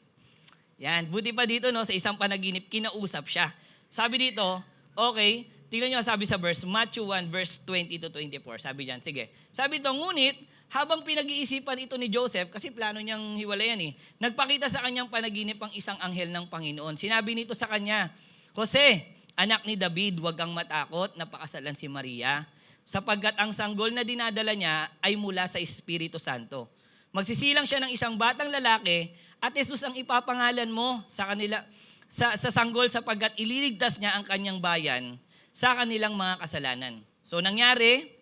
Yan, buti pa dito sa isang panaginip, kinausap siya. Sabi dito, okay, tingnan nyo sabi sa verse, Matthew 1 verse 20 to 24. Sabi dyan, sige. Sabi dito, ngunit, habang pinag-iisipan ito ni Joseph, kasi plano niyang hiwalayan nagpakita sa kanyang panaginip ang isang anghel ng Panginoon. Sinabi nito sa kanya, Jose, anak ni David, huwag kang matakot na pakasalan si Maria, sapagkat ang sanggol na dinadala niya ay mula sa Espiritu Santo. Magsisilang siya ng isang batang lalaki at Jesus ang ipapangalan mo sa kanila sa sanggol sapagkat ililigtas niya ang kanyang bayan sa kanilang mga kasalanan. So nangyari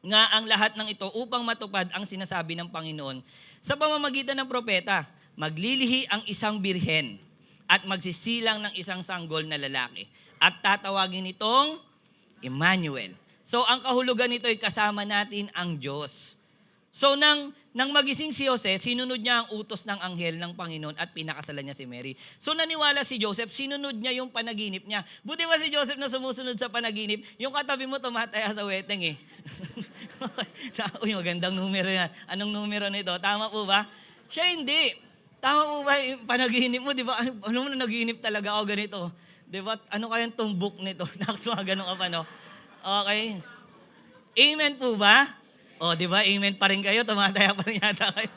nga ang lahat ng ito upang matupad ang sinasabi ng Panginoon sa pamamagitan ng propeta. Maglilihi ang isang birhen at magsisilang ng isang sanggol na lalaki at tatawagin itong Emmanuel. So ang kahulugan nito ay kasama natin ang Diyos. So nang magising si Jose, sinunod niya ang utos ng anghel ng Panginoon at pinakasalan niya si Mary. So naniwala si Joseph, sinunod niya yung panaginip niya. Buti ba si Joseph na sumusunod sa panaginip? Yung katabi mo tumataya sa weteng Uy, magandang numero yan. Anong numero nito? Tama po ba? Siya hindi. Tama po ba yung panaginip mo? Di ba? Ano mo na naginip talaga ako ganito? Di ba? Ano kayang tumbok nito? Nakasumagano ka pa, no? Okay. Amen po ba? O, di ba? Amen pa rin kayo. Tumataya pa rin yata kayo.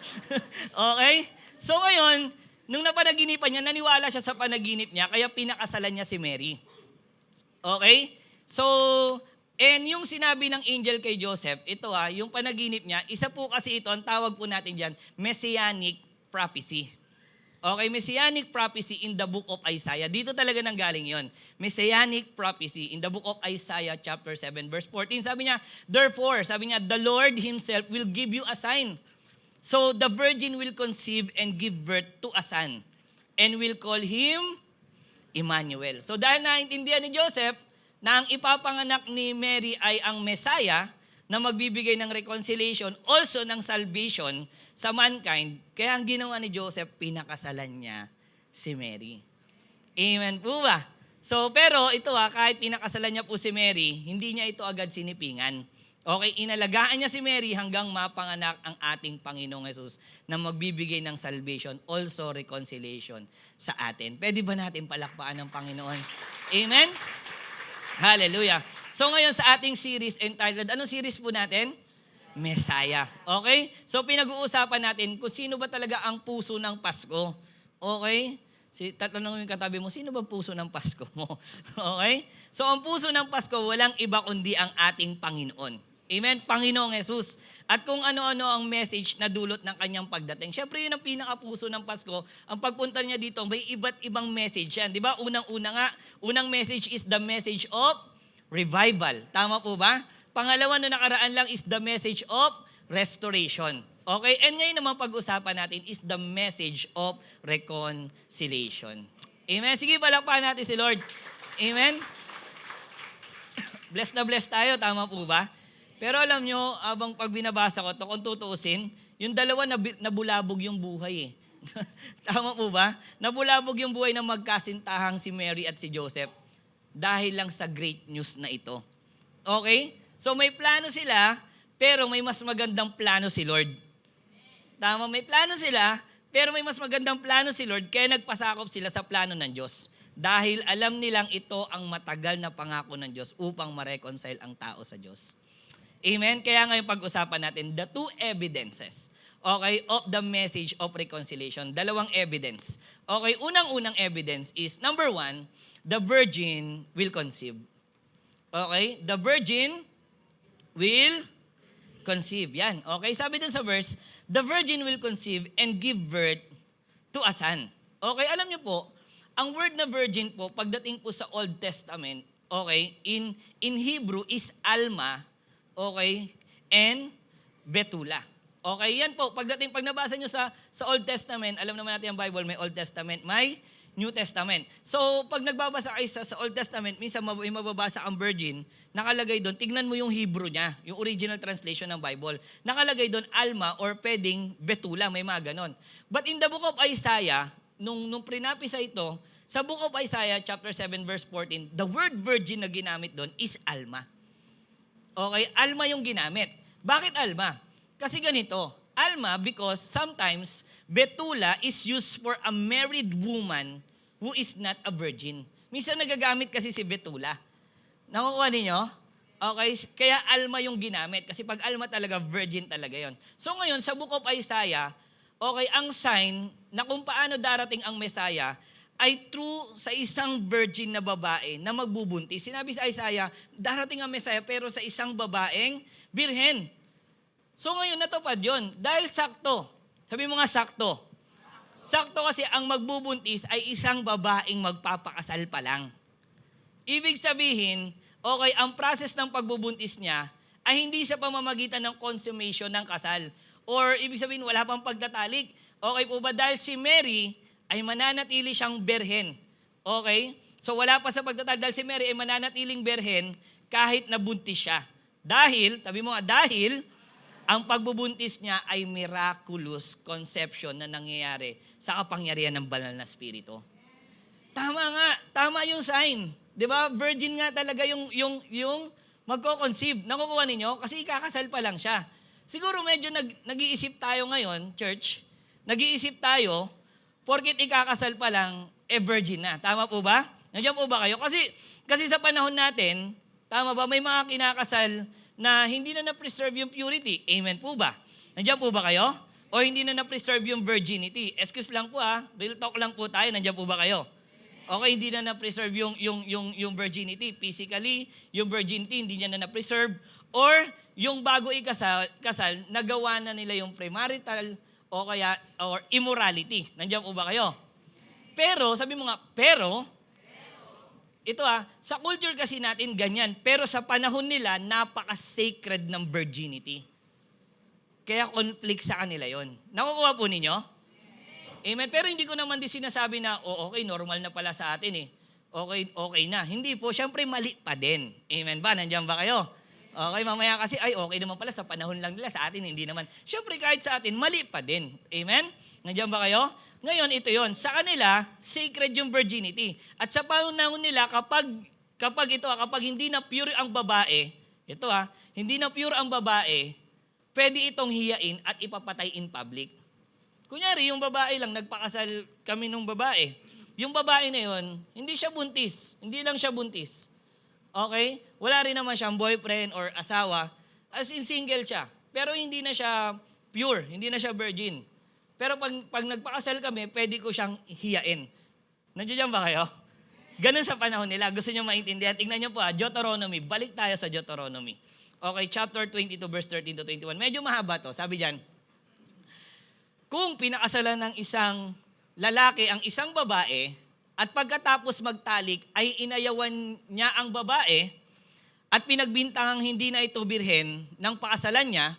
Okay? So ngayon, nung napanaginipan niya, naniwala siya sa panaginip niya, kaya pinakasalan niya si Mary. Okay? So, and yung sinabi ng angel kay Joseph, ito yung panaginip niya, isa po kasi ito, ang tawag po natin dyan, Messianic prophecy. Okay, Messianic prophecy in the book of Isaiah. Dito talaga nanggaling yon. Messianic prophecy in the book of Isaiah chapter 7 verse 14. Sabi niya, therefore, sabi niya, the Lord Himself will give you a sign. So the virgin will conceive and give birth to a son and will call him Emmanuel. So dahil naintindihan ni Joseph na ang ipapanganak ni Mary ay ang Messiah, na magbibigay ng reconciliation, also ng salvation sa mankind. Kaya ang ginawa ni Joseph, pinakasalan niya si Mary. Amen po ba? So, pero ito kahit pinakasalan niya po si Mary, hindi niya ito agad sinipingan. Okay, inalagaan niya si Mary hanggang mapanganak ang ating Panginoong Jesus na magbibigay ng salvation, also reconciliation sa atin. Pwede ba natin palakpakan ng Panginoon? Amen? Hallelujah. So ngayon sa ating series entitled, anong series po natin? Messiah. Okay? So pinag-uusapan natin kung sino ba talaga ang puso ng Pasko. Okay? Tatanungin yung katabi mo, sino ba puso ng Pasko mo? Okay? So ang puso ng Pasko, walang iba kundi ang ating Panginoon. Amen? Panginoong Jesus. At kung ano-ano ang message na dulot ng kanyang pagdating. Siyempre yun ang pinaka-puso ng Pasko. Ang pagpunta niya dito, may iba't ibang message yan. Di ba? Unang-una nga, unang message is the message of revival. Tama po ba? Pangalawa na nakaraan lang is the message of restoration. Okay? And ngayon naman pag-usapan natin is the message of reconciliation. Amen? Sige, palakpakan natin si Lord. Amen? Blessed na blessed tayo, tama po ba? Pero alam nyo, abang pag binabasa ko ito, kung tutuusin, yung dalawa nabulabog yung buhay eh. Tama po ba? Nabulabog yung buhay ng magkasintahang si Mary at si Joseph dahil lang sa great news na ito. Okay? So may plano sila, pero may mas magandang plano si Lord. Tama, may plano sila, pero may mas magandang plano si Lord, kaya nagpasakop sila sa plano ng Diyos. Dahil alam nilang ito ang matagal na pangako ng Diyos upang ma-reconcile ang tao sa Diyos. Amen? Kaya ngayon pag-usapan natin, the two evidences, okay, of the message of reconciliation. Dalawang evidence. Okay, unang-unang evidence is, number 1, the virgin will conceive. Okay, the virgin will conceive. Yan. Okay, sabi dun sa verse, the virgin will conceive and give birth to a son. Okay, alam niyo po, ang word na virgin po, pagdating po sa Old Testament, okay, in Hebrew is Alma, okay, and Betula. Okay, yan po, pag nabasa nyo sa Old Testament, alam naman natin ang Bible, may Old Testament, may New Testament. So, pag nagbabasa kayo sa Old Testament, minsan may mababasa ang virgin, nakalagay doon, tignan mo yung Hebrew niya, yung original translation ng Bible. Nakalagay doon, Alma or pwedeng Betula, may mga ganon. But in the book of Isaiah, nung prinapisa ito, sa book of Isaiah chapter 7 verse 14, the word virgin na ginamit doon is Alma. Okay, Alma yung ginamit. Bakit Alma? Kasi ganito, Alma because sometimes Betula is used for a married woman who is not a virgin. Minsan nagagamit kasi si Betula. Nakukuha ninyo? Okay, kaya Alma yung ginamit. Kasi pag Alma talaga, virgin talaga yon. So ngayon, sa book of Isaiah, okay, ang sign na kung paano darating ang Messiah ay true sa isang virgin na babae na magbubuntis. Sinabi sa Isaiah, darating ang Messiah pero sa isang babaeng birhen. So ngayon natupad yun. Dahil sakto. Sabi mo nga sakto. Sakto kasi ang magbubuntis ay isang babaeng magpapakasal pa lang. Ibig sabihin, okay, ang process ng pagbubuntis niya ay hindi sa pamamagitan ng consummation ng kasal. Or ibig sabihin, wala pang pagtatalik. Okay po ba? Dahil si Mary ay mananatili siyang berhen. Okay? So wala pa sa pagtatalik. Dahil si Mary ay mananatiling berhen kahit nabuntis siya. Dahil, sabi mo nga, dahil ang pagbubuntis niya ay miraculous conception na nangyayari sa kapangyarihan ng banal na spirito. Tama nga. Tama yung sign. Di ba? Virgin nga talaga yung magko-conceive. Nakukuha ninyo? Kasi ikakasal pa lang siya. Siguro medyo nag-iisip tayo ngayon, church, nag-iisip tayo, porket ikakasal pa lang, virgin na. Tama po ba? Nandiyan po ba kayo? Kasi sa panahon natin, tama ba, may mga kinakasal na hindi na na-preserve yung purity. Amen po ba? Nandiyan po ba kayo? O hindi na na-preserve yung virginity? Excuse lang po real talk lang po tayo. Nandiyan po ba kayo? Okay, hindi na na-preserve yung virginity. Physically, yung virginity hindi niya na na-preserve. Or yung bago kasal, nagawa na nila yung premarital or immorality. Nandiyan po ba kayo? Pero, sabi mo nga, ito sa culture kasi natin ganyan. Pero sa panahon nila, napaka-sacred ng virginity. Kaya conflict sa kanila yon. Nakukuha po ninyo? Amen. Pero hindi ko naman din sinasabi na, okay, normal na pala sa atin eh. Okay na. Hindi po, syempre mali pa din. Amen ba? Nandiyan ba kayo? Okay, mamaya kasi, okay naman pala sa panahon lang nila, sa atin hindi naman. Syempre kahit sa atin, mali pa din. Amen? Nandiyan ba kayo? Ngayon, ito yon. Sa kanila, sacred yung virginity. At sa panahon nila, kapag hindi na pure ang babae, hindi na pure ang babae, pwede itong hiyain at ipapatay in public. Kunyari, yung babae lang, nagpakasal kami nung babae. Yung babae na yon, hindi siya buntis. Hindi lang siya buntis. Okay? Wala rin naman siyang boyfriend or asawa. As in, single siya. Pero hindi na siya pure. Hindi na siya virgin. Pero pag nagpakasal kami, pwede ko siyang hiyain. Nandiyan ba kayo? Ganun sa panahon nila. Gusto niyo maintindihan? Tingnan niyo po Deuteronomy. Balik tayo sa Deuteronomy. Okay, chapter 22, verse 13 to 21. Medyo mahaba to. Sabi dyan, kung pinakasalan ng isang lalaki ang isang babae, at pagkatapos magtalik ay inayawan niya ang babae, at pinagbintangang hindi na ito birhen ng pakasalan niya,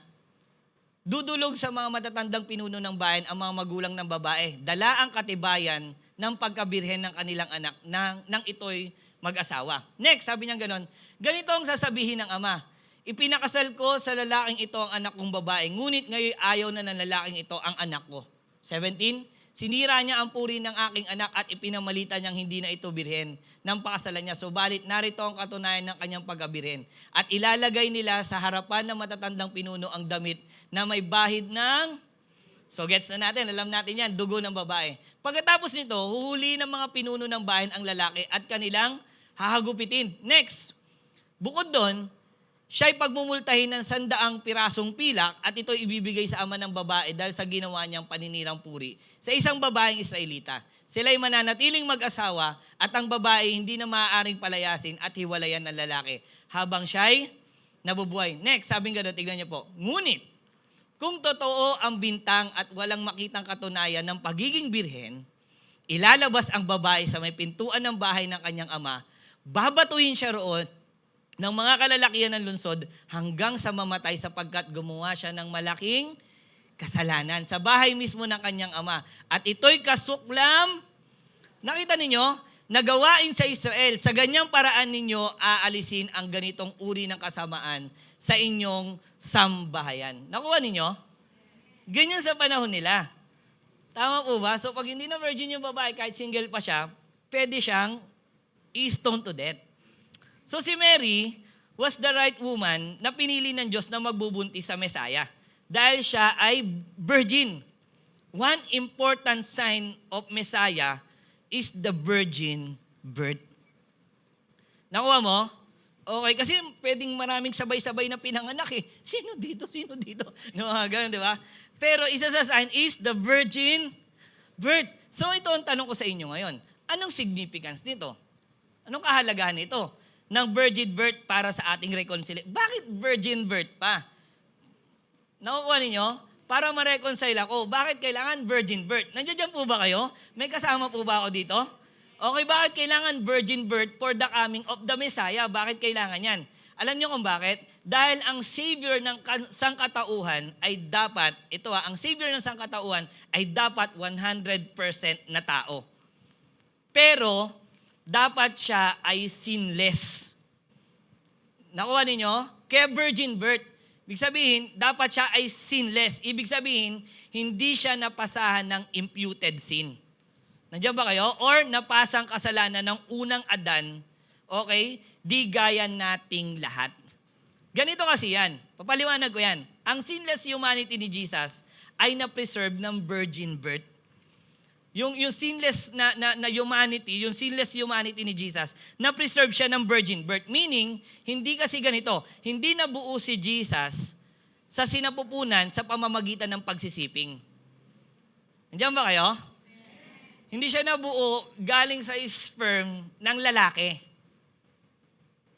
dudulog sa mga matatandang pinuno ng bayan ang mga magulang ng babae. Dala ang katibayan ng pagkabirhen ng kanilang anak nang ito'y mag-asawa. Next, sabi niya ganon, ganito ang sasabihin ng ama, ipinakasal ko sa lalaking ito ang anak kong babae, ngunit ngayon ayaw na ng lalaking ito ang anak ko. 17, sinira niya ang puri ng aking anak at ipinamalita niyang hindi na ito birhen ng pakasalan niya. Subalit narito ang katunayan ng kanyang pagkabirhen. At ilalagay nila sa harapan ng matatandang pinuno ang damit na may bahid ng... So gets na natin, alam natin yan, dugo ng babae. Pagkatapos nito, huhuli ng mga pinuno ng bayan ang lalaki at kanilang hahagupitin. Next, bukod doon, siya'y pagmumultahin ng 100 pirasong pilak at ito ibibigay sa ama ng babae dahil sa ginawa niyang paninirang puri sa isang babaeng Israelita. Sila'y mananatiling mag-asawa at ang babae hindi na maaaring palayasin at hiwalayan ng lalaki habang siya'y nabubuhay. Next, sabing gano'n, tignan niyo po. Ngunit, kung totoo ang bintang at walang makitang katunayan ng pagiging birhen, ilalabas ang babae sa may pintuan ng bahay ng kanyang ama, babatuhin siya roon ng mga kalalakihan ng lungsod hanggang sa mamatay sapagkat gumawa siya ng malaking kasalanan sa bahay mismo ng kanyang ama. At ito'y kasuklam, nakita ninyo, nagawain sa Israel. Sa ganyang paraan ninyo aalisin ang ganitong uri ng kasamaan sa inyong sambahayan. Nakuha ninyo? Ganyan sa panahon nila. Tama po ba? So pag hindi na virgin yung babae, kahit single pa siya, pwede siyang i-stone to death. So si Mary was the right woman na pinili ng Diyos na magbubuntis sa Messiah dahil siya ay virgin. One important sign of Messiah is the virgin birth. Nakuha mo? Okay, kasi pwedeng maraming sabay-sabay na pinanganak eh. Sino dito? Sino dito? No, ganun, di ba? Pero isa sa sign is the virgin birth. So ito ang tanong ko sa inyo ngayon. Anong significance nito? Anong kahalagahan nito ng virgin birth para sa ating reconciliation? Bakit virgin birth pa? Nakukuha ninyo? Para ma-reconcile ako, bakit kailangan virgin birth? Nandiyan po ba kayo? May kasama po ba ako dito? Okay, bakit kailangan virgin birth for the coming of the Messiah? Bakit kailangan yan? Alam niyo kung bakit? Dahil ang Savior ng sangkatauhan ay dapat, ang Savior ng sangkatauhan ay dapat 100% na tao. Pero, dapat siya ay sinless. Nakuha ninyo? Kaya virgin birth. Ibig sabihin, dapat siya ay sinless. Ibig sabihin, hindi siya napasahan ng imputed sin. Nandiyan ba kayo? Or napasang kasalanan ng unang Adan, okay? Di gaya nating lahat. Ganito kasi yan. Papaliwanag ko yan. Ang sinless humanity ni Jesus ay na-preserve ng virgin birth. Yung sinless na humanity, yung sinless humanity ni Jesus, na-preserve siya ng virgin birth. Meaning, hindi kasi ganito. Hindi nabuo si Jesus sa sinapupunan sa pamamagitan ng pagsisiping. Nandiyan ba kayo? Hindi siya nabuo galing sa sperm ng lalaki.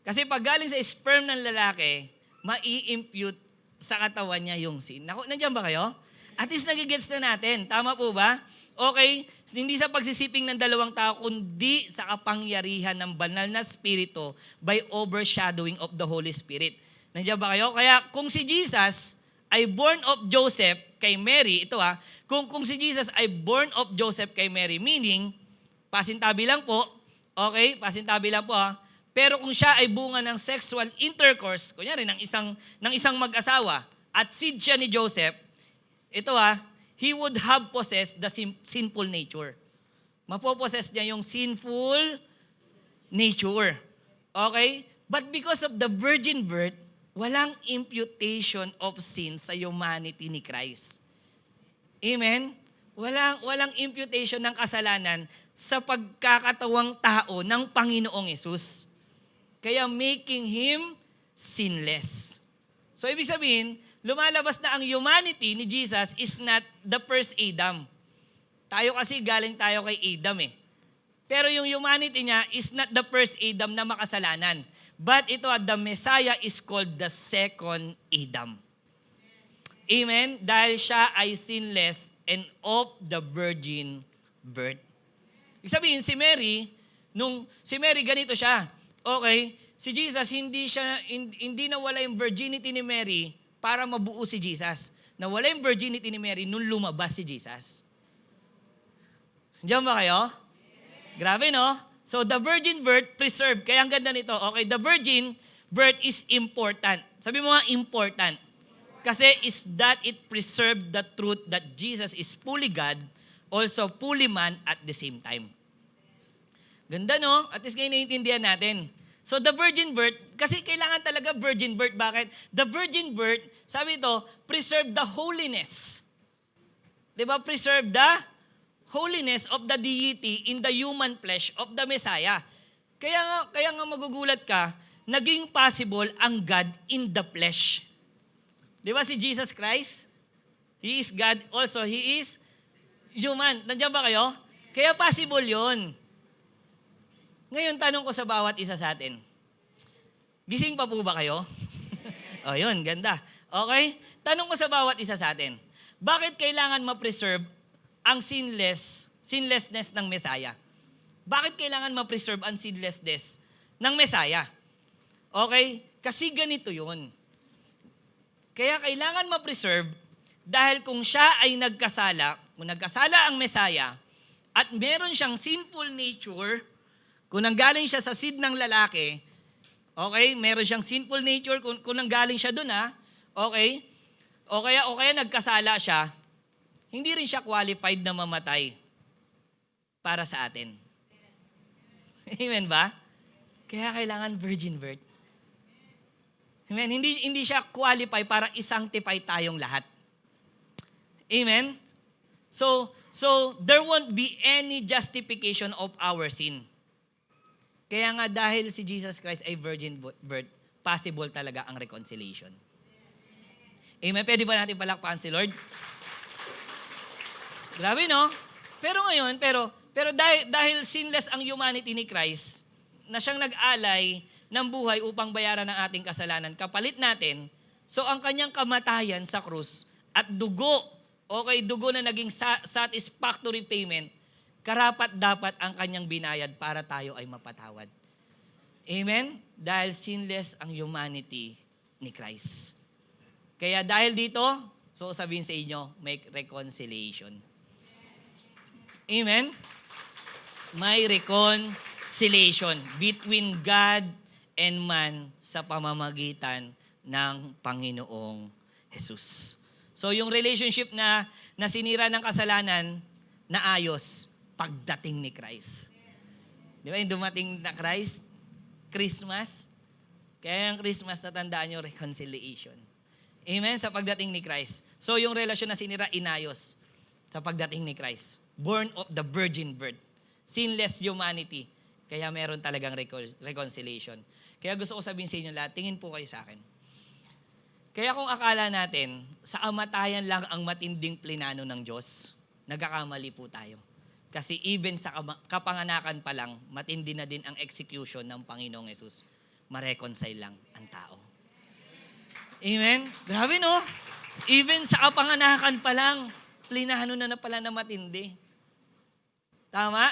Kasi pag galing sa sperm ng lalaki, mai-impute sa katawan niya yung sin. Nandiyan ba kayo? At least nagigets na natin. Tama po ba? Okay, hindi sa pagsisiping ng dalawang tao, kundi sa kapangyarihan ng banal na Espiritu by overshadowing of the Holy Spirit. Nandiyan ba kayo? Kaya kung si Jesus ay born of Joseph kay Mary, kung si Jesus ay born of Joseph kay Mary, meaning, pasintabi lang po, okay, pasintabi lang po pero kung siya ay bunga ng sexual intercourse, kunyari ng isang mag-asawa, at seed siya ni Joseph, he would have possessed the sinful nature. Mapopossess niya yung sinful nature. Okay? But because of the virgin birth, walang imputation of sin sa humanity ni Christ. Amen? Walang imputation ng kasalanan sa pagkakatawang tao ng Panginoong Yesus. Kaya making Him sinless. So ibig sabihin, lumalabas na ang humanity ni Jesus is not the first Adam. Tayo kasi galing tayo kay Adam eh. Pero yung humanity niya is not the first Adam na makasalanan. But the Messiah is called the second Adam. Amen? Dahil siya ay sinless and of the virgin birth. Ibig sabihin, si Mary ganito siya. okay, si Jesus, hindi nawala yung virginity ni Mary para mabuo si Jesus. Nawala yung virginity ni Mary nung lumabas si Jesus. Diyan ba kayo? Grabe, no? So, the virgin birth preserved. Kaya ang ganda nito. Okay, the virgin birth is important. Sabi mo nga, important. Kasi is that it preserved the truth that Jesus is fully God, also fully man at the same time. Ganda, no? At least ngayon naiintindihan natin. So, the virgin birth, kasi kailangan talaga virgin birth. Bakit? The virgin birth, sabi ito, preserve the holiness. Diba? Preserve the holiness of the deity in the human flesh of the Messiah. Kaya nga magugulat ka, naging possible ang God in the flesh. Di ba si Jesus Christ? He is God, also He is human. Nandiyan ba kayo? Kaya possible yon. Ngayon, tanong ko sa bawat isa sa atin. Gising pa po ba kayo? O yun, ganda. Okay? Tanong ko sa bawat isa sa atin. Bakit kailangan ma-preserve ang sinlessness ng Messiah? Bakit kailangan ma-preserve ang sinlessness ng Messiah? Okay? Kasi ganito yun. Kaya kailangan ma-preserve dahil kung siya ay nagkasala, kung nagkasala ang Messiah, at meron siyang sinful nature, kung nanggaling siya sa seed ng lalaki, okay, meron siyang sinful nature, kung nanggaling siya dun okay, o kaya nagkasala siya, hindi rin siya qualified na mamatay para sa atin. Amen ba? Kaya kailangan virgin birth. Amen? Hindi siya qualify para isanctify tayong lahat. Amen? So there won't be any justification of our sin. Kaya nga dahil si Jesus Christ ay virgin birth, possible talaga ang reconciliation. Amen? Pwede ba natin palakpakan si Lord? Grabe, no? Pero ngayon, pero dahil sinless ang humanity ni Christ, na siyang nag-alay ng buhay upang bayaran ang ating kasalanan, kapalit natin, so ang kanyang kamatayan sa krus at dugo na naging satisfactory payment, karapat dapat ang kanyang binayad para tayo ay mapatawad. Amen? Dahil sinless ang humanity ni Christ. Kaya dahil dito, so sabihin sa inyo, make reconciliation. Amen? May reconciliation between God and man sa pamamagitan ng Panginoong Jesus. So yung relationship na sinira ng kasalanan, naayos pagdating ni Christ. Di ba yung dumating na Christ? Christmas. Kaya yung Christmas, natandaan nyo, reconciliation. Amen? Sa pagdating ni Christ. So yung relasyon na sinira, inayos sa pagdating ni Christ. Born of the virgin birth. Sinless humanity. Kaya meron talagang reconciliation. Kaya gusto ko sabihin sa inyo lahat, tingin po kayo sa akin. Kaya kung akala natin, sa kamatayan lang ang matinding plinano ng Diyos, nagkakamali po tayo. Kasi even sa kapanganakan pa lang, matindi na din ang execution ng Panginoong Yesus. Ma-reconcile lang ang tao. Amen? Grabe, no? Even sa kapanganakan pa lang, plinano na pala na matindi. Tama?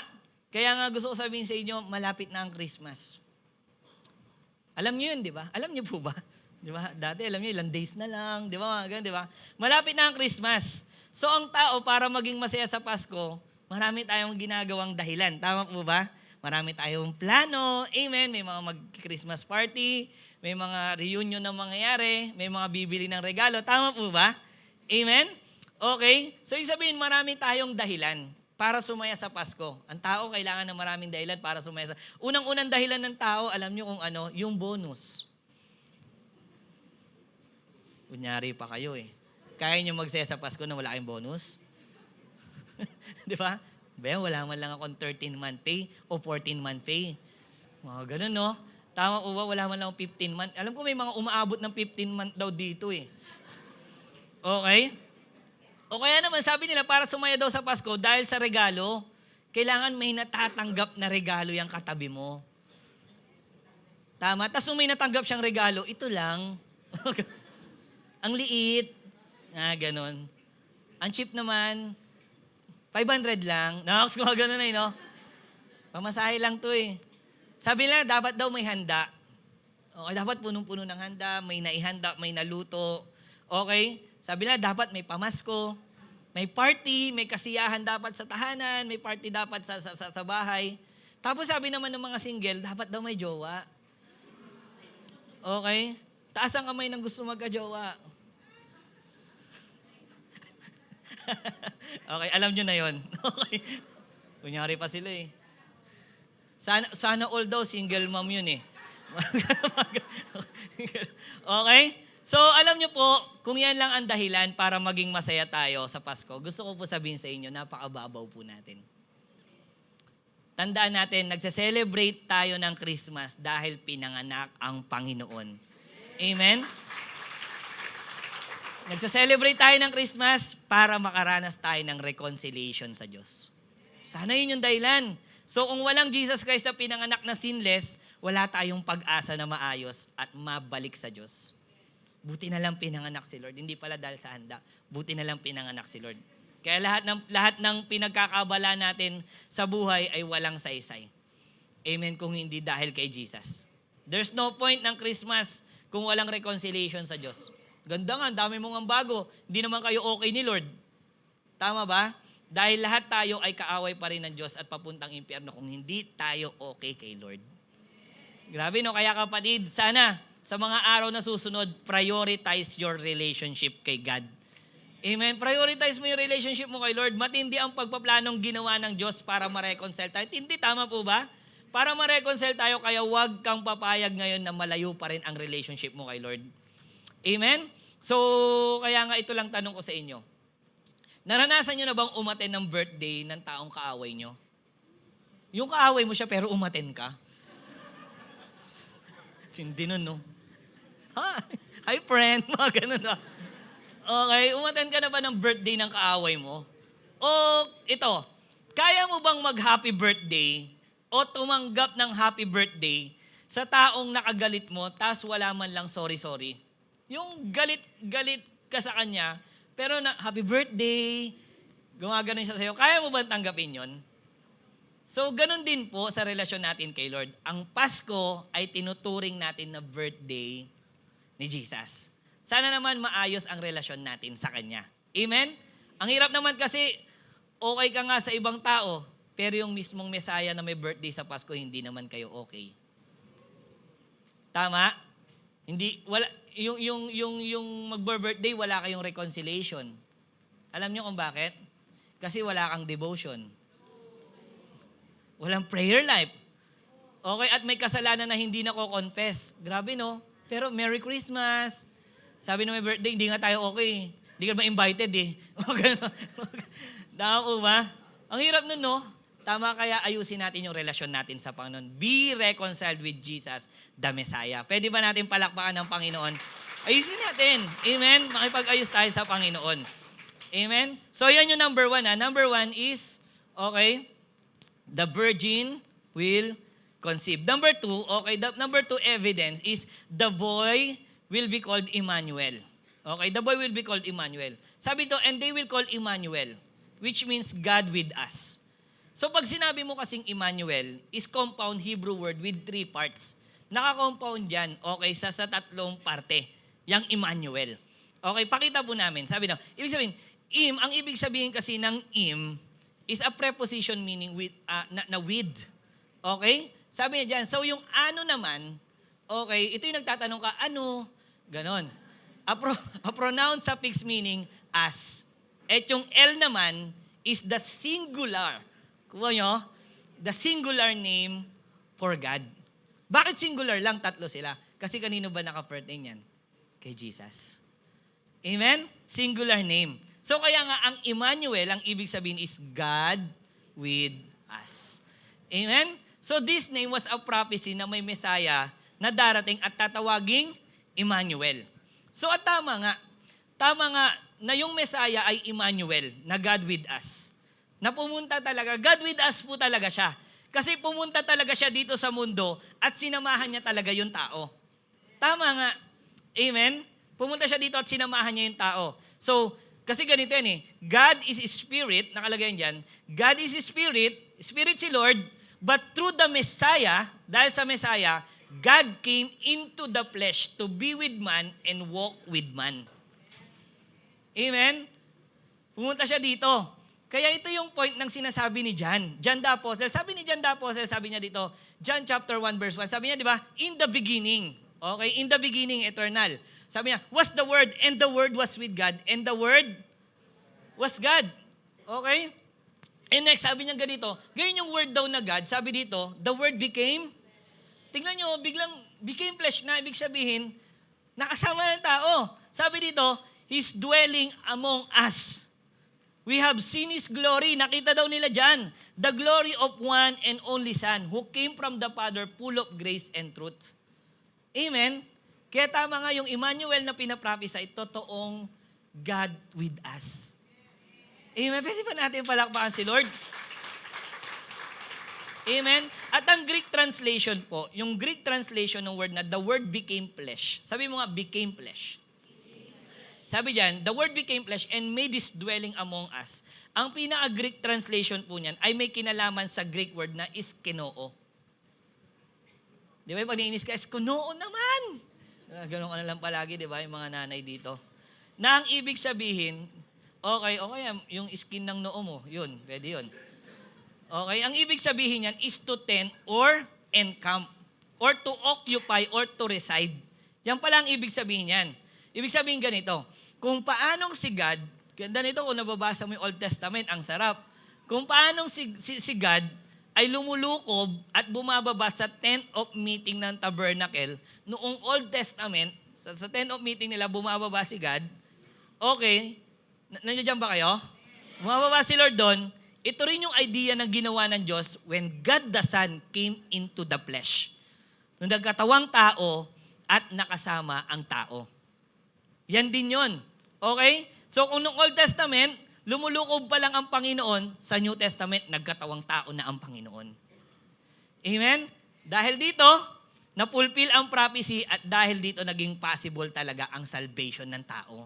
Kaya nga gusto ko sabihin sa inyo, malapit na ang Christmas. Alam niyo yun, di ba? Alam niyo po ba? Di ba? Dati alam niyo, ilang days na lang, di ba? Ganun, di ba? Malapit na ang Christmas. So ang tao, para maging masaya sa Pasko, marami tayong ginagawang dahilan. Tama po ba? Marami tayong plano. Amen. May mga mag-Christmas party, may mga reunion na mangyayari, may mga bibili ng regalo. Tama po ba? Amen? Okay? So ibig sabihin, marami tayong dahilan para sumaya sa Pasko. Ang tao kailangan ng maraming dahilan para sumaya sa... Unang-unang dahilan ng tao, alam nyo kung ano, yung bonus. Kunyari pa kayo eh. Kaya nyo magsaya sa Pasko na wala kayong bonus? Di ba? Wala man lang akong 13-month pay o 14-month pay. Mga ganun, no? Tama po ba? Wala man lang akong 15-month. Alam ko may mga umaabot ng 15-month daw dito eh. Okay? O kaya naman, sabi nila, para sumaya daw sa Pasko, dahil sa regalo, kailangan may natatanggap na regalo yung katabi mo. Tama? Tapos may natanggap siyang regalo, ito lang. Ang liit. Ganon. Ang cheap naman, 500 lang. Nakaks, mga ganon na no? Pamasahe lang to eh. Sabi nila, dapat daw may handa. Okay, dapat punong-puno ng handa, may naihanda, may naluto. Okay? Sabi nila, dapat may pamasko, may party, may kasiyahan dapat sa tahanan, may party dapat sa bahay. Tapos sabi naman ng mga single, dapat daw may jowa. Okay? Taas ang kamay ng gusto magka-jowa. Okay, alam nyo na yon. Okay. Kunyari pa sila eh. Sana all daw single mom yun eh. Okay? So, alam nyo po, kung yan lang ang dahilan para maging masaya tayo sa Pasko, gusto ko po sabihin sa inyo, napakababaw po natin. Tandaan natin, nagse-celebrate tayo ng Christmas dahil pinanganak ang Panginoon. Amen? Nagse-celebrate tayo ng Christmas para makaranas tayo ng reconciliation sa Diyos. Sana yun yung dahilan. So kung walang Jesus Christ na pinanganak na sinless, wala tayong pag-asa na maayos at mabalik sa Diyos. Buti na lang pinanganak si Lord. Hindi pala dahil sa handa. Buti na lang pinanganak si Lord. Kaya lahat ng pinagkakabala natin sa buhay ay walang saysay. Amen, kung hindi dahil kay Jesus. There's no point ng Christmas kung walang reconciliation sa Diyos. Ganda nga, dami mong ang bago. Hindi naman kayo okay ni Lord. Tama ba? Dahil lahat tayo ay kaaway pa rin ng Diyos at papuntang impyerno kung hindi tayo okay kay Lord. Grabe no? Kaya kapatid, sana sa mga araw na susunod, prioritize your relationship kay God. Amen? Prioritize mo yung relationship mo kay Lord. Matindi ang pagpaplanong ginawa ng Diyos para ma-reconcile tayo. Hindi, tama po ba? Para ma-reconcile tayo, kaya huwag kang papayag ngayon na malayo pa rin ang relationship mo kay Lord. Amen? So, kaya nga ito lang tanong ko sa inyo. Naranasan nyo na bang umaten ng birthday ng taong kaaway nyo? Yung kaaway mo siya pero umaten ka? Hindi nun, no? Ha? Hi, friend. Mga ganun na. Okay, umaten ka na ba ng birthday ng kaaway mo? O ito, kaya mo bang mag-happy birthday o tumanggap ng happy birthday sa taong nakagalit mo tas wala man lang sorry? Yung galit ka sa kanya, pero na, happy birthday, gumagano siya sa'yo, kaya mo ba tanggapin yon? So, ganun din po sa relasyon natin kay Lord. Ang Pasko ay tinuturing natin na birthday ni Jesus. Sana naman maayos ang relasyon natin sa Kanya. Amen? Ang hirap naman kasi, okay ka nga sa ibang tao, pero yung mismong Messiah na may birthday sa Pasko, hindi naman kayo okay. Tama? Hindi, wala, yung mag-birthday, wala kayong reconciliation. Alam niyo kung bakit? Kasi wala kang devotion. Walang prayer life. Okay, at may kasalanan na hindi nako-confess. Grabe, no? Pero Merry Christmas. Sabi na may birthday, hindi nga tayo okay. Hindi ka ba invited eh. Tama po ba? Ang hirap nun, no? Tama, kaya ayusin natin yung relasyon natin sa Panginoon. Be reconciled with Jesus, the Messiah. Pwede ba natin palakpakan ng Panginoon? Ayusin natin. Amen? Makipag-ayos tayo sa Panginoon. Amen? So, yan yung number 1. Number 1 is, okay, the virgin will conceive. Number 2, okay, number 2 evidence is the boy will be called Emmanuel. Okay, the boy will be called Emmanuel. Sabi to, and they will call Emmanuel, which means God with us. So pag sinabi mo kasing Emmanuel, is compound Hebrew word with 3 parts. Naka-compound yan, okay, sa tatlong parte, yung Emmanuel. Okay, pakita po namin. Sabi na, ibig sabihin, ang ibig sabihin kasi ng is a preposition meaning with, na with. Okay? Sabi niya dyan, so yung ano naman, okay, ito yung nagtatanong ka, ano? Ganon. A pronoun suffix meaning as. At yung L naman is the singular. Kuha nyo? The singular name for God. Bakit singular lang? 3 sila. Kasi kanino ba naka-pertain yan? Kay Jesus. Amen? Singular name. So kaya nga ang Emmanuel, ang ibig sabihin is God with us. Amen? So this name was a prophecy na may Messiah na darating at tatawaging Emmanuel. So at tama nga na yung Messiah ay Emmanuel, na God with us. Na pumunta talaga, God with us po talaga siya. Kasi pumunta talaga siya dito sa mundo at sinamahan niya talaga yung tao. Tama nga. Amen? Pumunta siya dito at sinamahan niya yung tao. So, kasi ganito yan eh. God is Spirit, nakalagay yan dyan. God is Spirit, Spirit si Lord, But through the Messiah, dahil sa Messiah, God came into the flesh to be with man and walk with man. Amen? Pumunta siya dito. Kaya ito yung point ng sinasabi ni John. John the Apostle. Sabi ni John the Apostle, sabi niya dito, John chapter 1 verse 1, sabi niya, di ba? In the beginning. Okay? In the beginning, eternal. Sabi niya, was the Word, and the Word was with God, and the Word was God. Okay? And next, sabi niya ganito, ganyan yung word daw na God, sabi dito, the Word became, tingnan nyo, biglang became flesh na, ibig sabihin, nakasama ng tao. Sabi dito, He's dwelling among us. We have seen His glory. Nakita daw nila dyan. The glory of one and only Son who came from the Father full of grace and truth. Amen? Kaya tama nga yung Emmanuel na pinaprophesy, totoong God with us. Amen? Pwede ba natin palakpakan si Lord? Amen? At ang Greek translation po, yung Greek translation ng word na the Word became flesh. Sabi mo nga, became flesh. Sabi dyan, the Word became flesh and made His dwelling among us. Ang pinaka-Greek translation po niyan ay may kinalaman sa Greek word na iskenoo. Di ba? Pag nainis ka, iskenoo naman. Ganun ka na lang palagi, di ba? Yung mga nanay dito. Na ang ibig sabihin, okay, yung skin ng noo mo, yun, pwede yun. Okay, ang ibig sabihin niyan is to tend or encamp, or to occupy or to reside. Yan pala ang ibig sabihin niyan. Ibig sabihin ganito, kung paanong si God, ganda nito kung nababasa mo yung Old Testament, ang sarap. Kung paanong si God ay lumulukob at bumababa sa tent of meeting ng tabernacle, noong Old Testament, sa tent of meeting nila, bumababa si God. Okay, nandiyan ba kayo? Bumababa si Lord doon. Ito rin yung idea na ginawa ng Diyos when God the Son came into the flesh. Nung nagkatawang tao at nakasama ang tao. Yan din yun. Okay? So kung nung Old Testament, lumulukob pa lang ang Panginoon, sa New Testament, nagkatawang tao na ang Panginoon. Amen? Dahil dito, napulfill ang prophecy at dahil dito naging possible talaga ang salvation ng tao.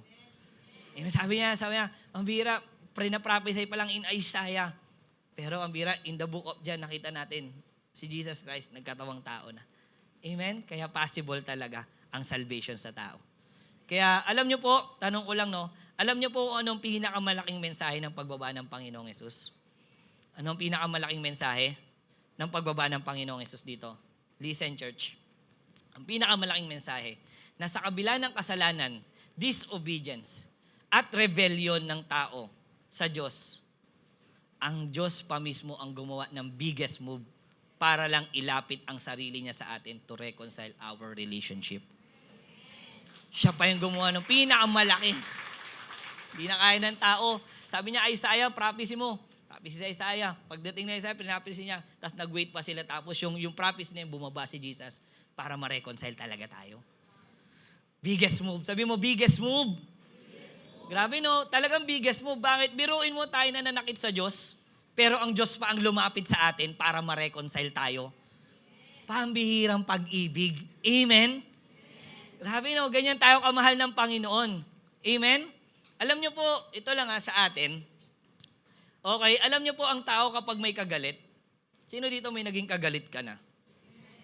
Amen? Sabi niya, ang bira, na-prophesy pa lang in Isaiah. Pero ang bira, in the book of John, nakita natin, si Jesus Christ, nagkatawang tao na. Amen? Kaya possible talaga ang salvation sa tao. Kaya alam niyo po, tanong ko lang alam niyo po anong pinakamalaking mensahe ng pagbaba ng Panginoong Hesus? Anong pinakamalaking mensahe ng pagbaba ng Panginoong Hesus dito? Listen, church. Ang pinakamalaking mensahe na sa kabila ng kasalanan, disobedience, at rebellion ng tao sa Diyos, ang Diyos pa mismo ang gumawa ng biggest move para lang ilapit ang sarili niya sa atin to reconcile our relationship. Siya pa yung gumawa ng pinakamalaki. Hindi na kaya ng tao. Sabi niya, Isaiah, prophecy mo. Prophecy sa Isaiah. Pagdating na Isaiah, pinaprophecy niya. Tapos nag-wait pa sila. Tapos yung prophecy na yung bumaba si Jesus para ma-reconcile talaga tayo. Biggest move. Sabi mo, biggest move. Grabe no, talagang biggest move. Bakit? Biruin mo tayo na nanakit sa Diyos, pero ang Diyos pa ang lumapit sa atin para ma-reconcile tayo. Pambihirang pag-ibig. Amen? Grabe no, ganyan tayo kamahal ng Panginoon. Amen? Alam niyo po, ito lang sa atin. Okay, alam niyo po ang tao kapag may kagalit. Sino dito may naging kagalit ka na?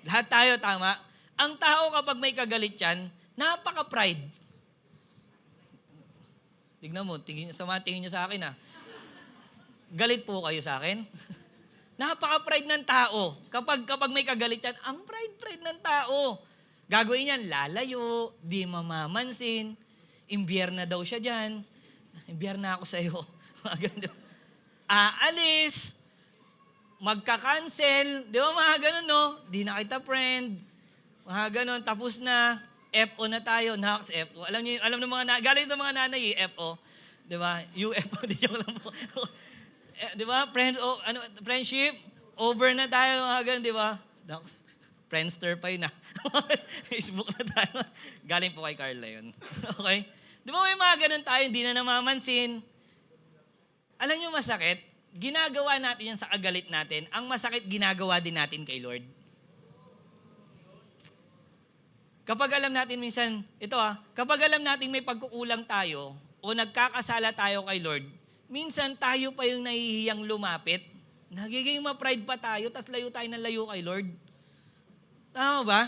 Lahat tayo, tama? Ang tao kapag may kagalit yan, napaka-pride. Tignan mo, tingin nyo sa akin Galit po kayo sa akin? Napaka-pride ng tao. Kapag may kagalit yan, ang pride ng tao. Gagawin yan, lalayo, di mamamansin, imbiyer na daw siya dyan, imbiyer na ako sa'yo. Aalis, magka-cancel, di ba mga ganun no? Di na kita friend, mga ganun, tapos na, FO na tayo, next FO. Alam ng mga galing sa mga nanay, FO. Di ba? UFO, di joke lang po. Di ba? Friendship, over na tayo, mga ganun, di ba? Friendster pa yun Facebook na tayo. Galing po kay Carla yun. Okay? Di ba may mga ganun tayo, hindi na namamansin. Alam niyo masakit? Ginagawa natin yan sa kagalit natin. Ang masakit, ginagawa din natin kay Lord. Kapag alam natin minsan, kapag alam natin may pagkukulang tayo o nagkakasala tayo kay Lord, minsan tayo pa yung nahihiyang lumapit Nagiging ma-pride pa tayo, tas layo tayo ng layo kay Lord. Tama ba?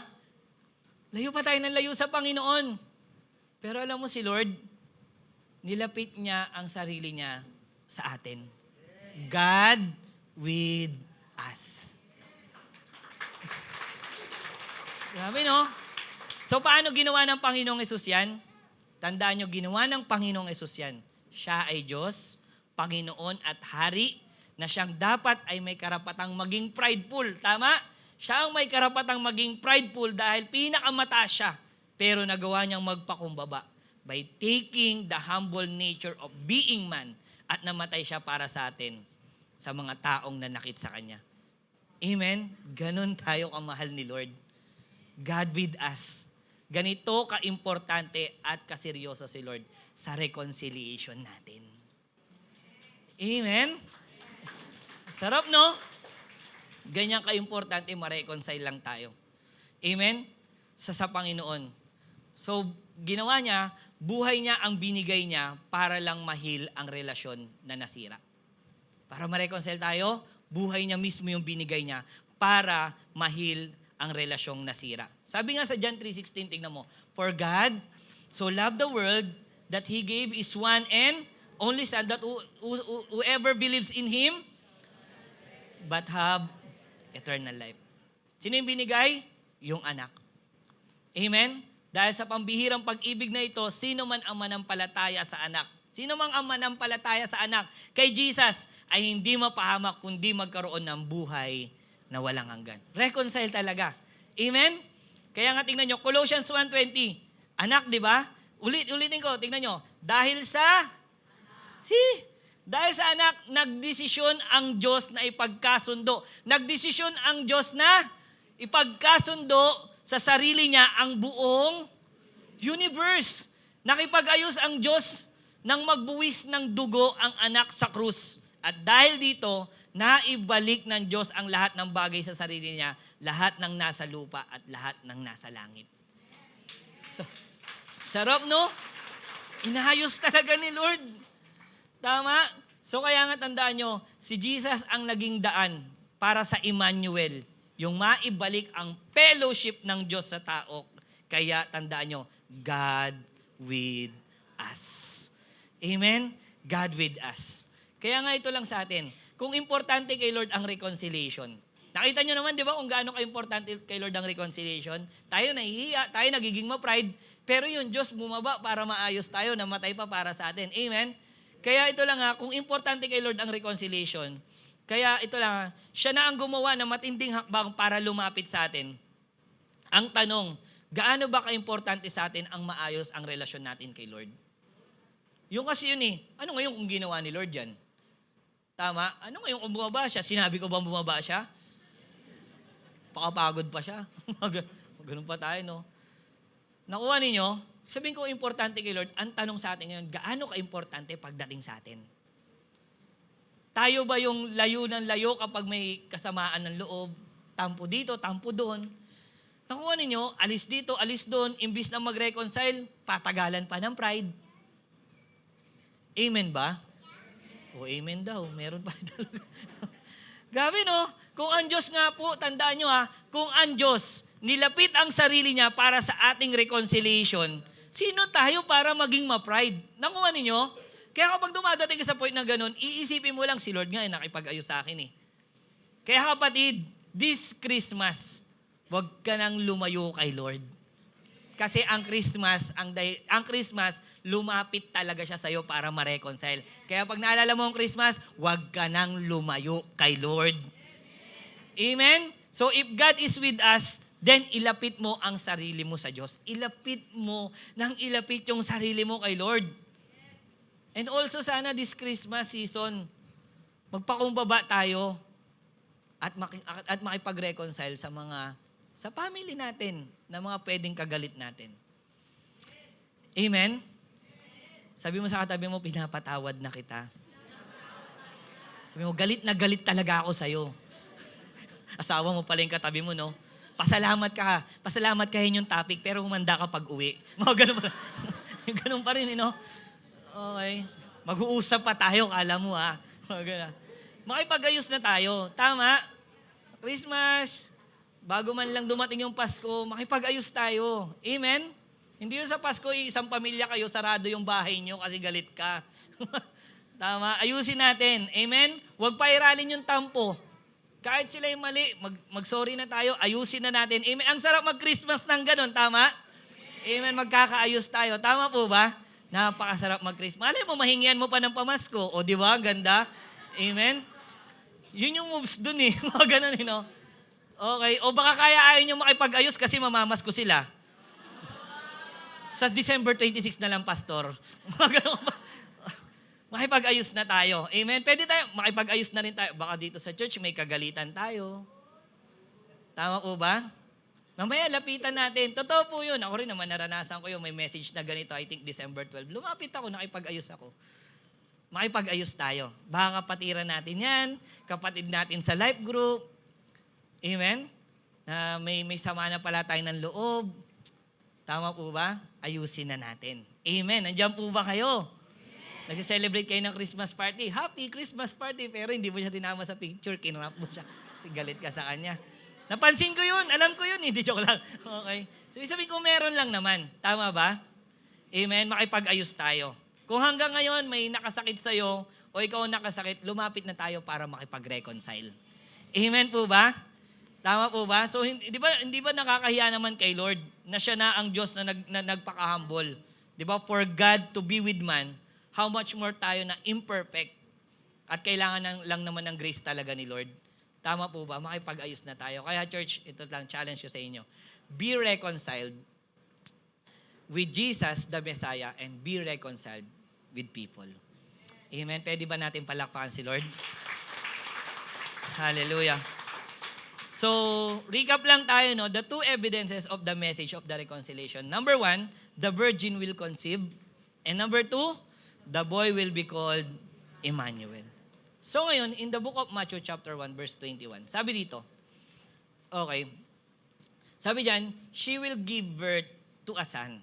Layo pa tayo ng layo sa Panginoon. Pero alam mo si Lord, nilapit niya ang sarili niya sa atin. God with us. Grabe, no? So, paano ginawa ng Panginoong Hesus yan? Tandaan nyo, ginawa ng Panginoong Hesus yan. Siya ay Diyos, Panginoon at Hari, na siyang dapat ay may karapatang maging prideful. Tama? Siya ang may karapatang maging prideful dahil pinakamataas siya. Pero nagawa niyang magpakumbaba by taking the humble nature of being man at namatay siya para sa atin, sa mga taong nanakit sa Kanya. Amen? Ganon tayo kamahal ni Lord. God with us. Ganito ka-importante at kaseryoso si Lord sa reconciliation natin. Amen? Sarap, no? Ganyan ka-importante, ma-reconcile lang tayo. Amen? Sa Panginoon. So, ginawa niya, buhay niya ang binigay niya para lang mahil ang relasyon na nasira. Para ma-reconcile tayo, buhay niya mismo yung binigay niya para mahil ang relasyong nasira. Sabi nga sa John 3:16, tingnan mo, for God so loved the world that He gave His one and only Son, that whoever believes in Him but have eternal life. Sino yung binigay? Yung anak. Amen? Dahil sa pambihirang pag-ibig na ito, sino man ang manampalataya sa anak? Sino man ang manampalataya sa anak kay Jesus ay hindi mapahamak kundi magkaroon ng buhay na walang hanggan. Reconcile talaga. Amen? Kaya nga tingnan nyo, Colossians 1:20. Anak, di ba? Ulitin ko, tingnan nyo. Dahil sa anak, nagdesisyon ang Diyos na ipagkasundo. Nagdesisyon ang Diyos na ipagkasundo sa sarili niya ang buong universe. Nakipag-ayos ang Diyos nang magbuwis ng dugo ang anak sa krus. At dahil dito, naibalik ng Diyos ang lahat ng bagay sa sarili niya, lahat ng nasa lupa at lahat ng nasa langit. So, sarap, no? Inayos talaga ni Lord. Tama? So kaya nga tandaan nyo, si Jesus ang naging daan para sa Emmanuel, yung maibalik ang fellowship ng Diyos sa tao. Kaya tandaan nyo, God with us. Amen? God with us. Kaya nga ito lang sa atin, kung importante kay Lord ang reconciliation, nakita nyo naman, di ba, kung gaano ka-importante kay Lord ang reconciliation, tayo nahihiya, tayo nagiging ma-pride, pero yung Diyos bumaba para maayos tayo, namatay pa para sa atin. Amen? Kaya ito lang kung importante kay Lord ang reconciliation, kaya ito lang siya na ang gumawa ng matinding hakbang para lumapit sa atin. Ang tanong, gaano ba ka-importante sa atin ang maayos ang relasyon natin kay Lord? Yung kasi yun ano ngayon kung ginawa ni Lord yan? Tama? Ano ngayon kung bumaba siya? Sinabi ko bang bumaba siya? Pakapagod pa siya. Ganun pa tayo, no? Nakuha ninyo? Sabihin ko, importante kay Lord, ang tanong sa atin ngayon, gaano ka-importante pagdating sa atin? Tayo ba yung layo ng layo kapag may kasamaan ng loob? Tampo dito, tampo doon. Nakuha ninyo, alis dito, alis doon, imbis na mag-reconcile, patagalan pa ng pride. Amen ba? O amen daw, meron pa talaga. Grabe, no? Kung ang Diyos nga po, tandaan nyo kung ang Diyos nilapit ang sarili niya para sa ating reconciliation, sino tayo para maging ma-pride? Nakuha ninyo? Kaya kapag dumadating ka sa point na ganun, iisipin mo lang, si Lord nga nakipag-ayos sa akin Kaya kapatid, this Christmas, wag ka nang lumayo kay Lord. Kasi ang Christmas, lumapit talaga siya sa'yo para ma-reconcile. Kaya pag naalala mo ang Christmas, wag ka nang lumayo kay Lord. Amen? So if God is with us, then ilapit mo ang sarili mo sa Diyos. Ilapit mo nang ilapit yung sarili mo kay Lord. And also sana this Christmas season, magpakumbaba tayo at makipag-reconcile sa family natin na mga pwedeng kagalit natin. Amen? Sabi mo sa katabi mo, pinapatawad na kita. Sabi mo, galit na galit talaga ako sa'yo. Asawa mo pala yung katabi mo, no? Pasalamat ka. Pasalamat ka yun yung topic, pero humanda ka pag uwi. Mga ganun pa. Ganun pa rin, no? Okay. Mag-uusap pa tayo, kala mo, Mga ganun. makipag-ayos na tayo. Tama? Christmas, bago man lang dumating yung Pasko, makipag-ayos tayo. Amen? Hindi yung sa Pasko, isang pamilya kayo, sarado yung bahay nyo kasi galit ka. Tama? Ayusin natin. Amen? Huwag pairalin yung tampo. Kahit sila yung mali, mag-sorry na tayo, ayusin na natin. Amen? Ang sarap mag-Christmas ng ganun, tama? Amen? Magkakaayos tayo. Tama po ba? Napakasarap mag-Christmas. Malay mo, mahingian mo pa ng pamasko. O di ba? Ganda. Amen? Yun yung moves dun eh. Mga ganun, you know? Okay. O baka kaya ayaw nyo makipag-ayos kasi mamamasko sila. Sa December 26 na lang, Pastor. Mga ganun ba? Makipag-ayos na tayo. Amen? Pwede tayo, makipag-ayos na rin tayo. Baka dito sa church may kagalitan tayo. Tama po ba? Mamaya, lapitan natin. Totoo po yun. Ako rin naman, naranasan ko yung may message na ganito, I think December 12. Lumapit ako, nakipag-ayos ako. Makipag-ayos tayo. Baka kapatiran natin yan, kapatid natin sa life group. Amen? Na may sama na pala tayo ng loob. Tama po ba? Ayusin na natin. Amen. Nandiyan po ba kayo? Nag-celebrate kayo ng Christmas party. Happy Christmas party. Pero hindi mo siya tinama sa picture. Kinurap mo siya. Kasi galit ka sa kanya. Napansin ko yun. Alam ko yun. Hindi, joke lang. Okay. So, sabihin ko meron lang naman. Tama ba? Amen. Makipag-ayos tayo. Kung hanggang ngayon may nakasakit sa'yo o ikaw nakasakit, lumapit na tayo para makipag-reconcile. Amen po ba? Tama po ba? So, hindi ba nakakahiya naman kay Lord na siya na ang Diyos na nagpaka-humble? Di ba? For God to be with man, how much more tayo na imperfect at kailangan lang naman ng grace talaga ni Lord. Tama po ba? Makipag-ayos na tayo. Kaya church, ito lang challenge ko sa inyo. Be reconciled with Jesus, the Messiah, and be reconciled with people. Amen? Pwede ba natin palakpakan si Lord? Hallelujah. So, recap lang tayo, no? The two evidences of the message of the reconciliation. Number 1, the virgin will conceive. And number 2, the boy will be called Emmanuel. So ngayon, in the book of Matthew chapter 1, verse 21, sabi dito, okay, sabi dyan, she will give birth to a son.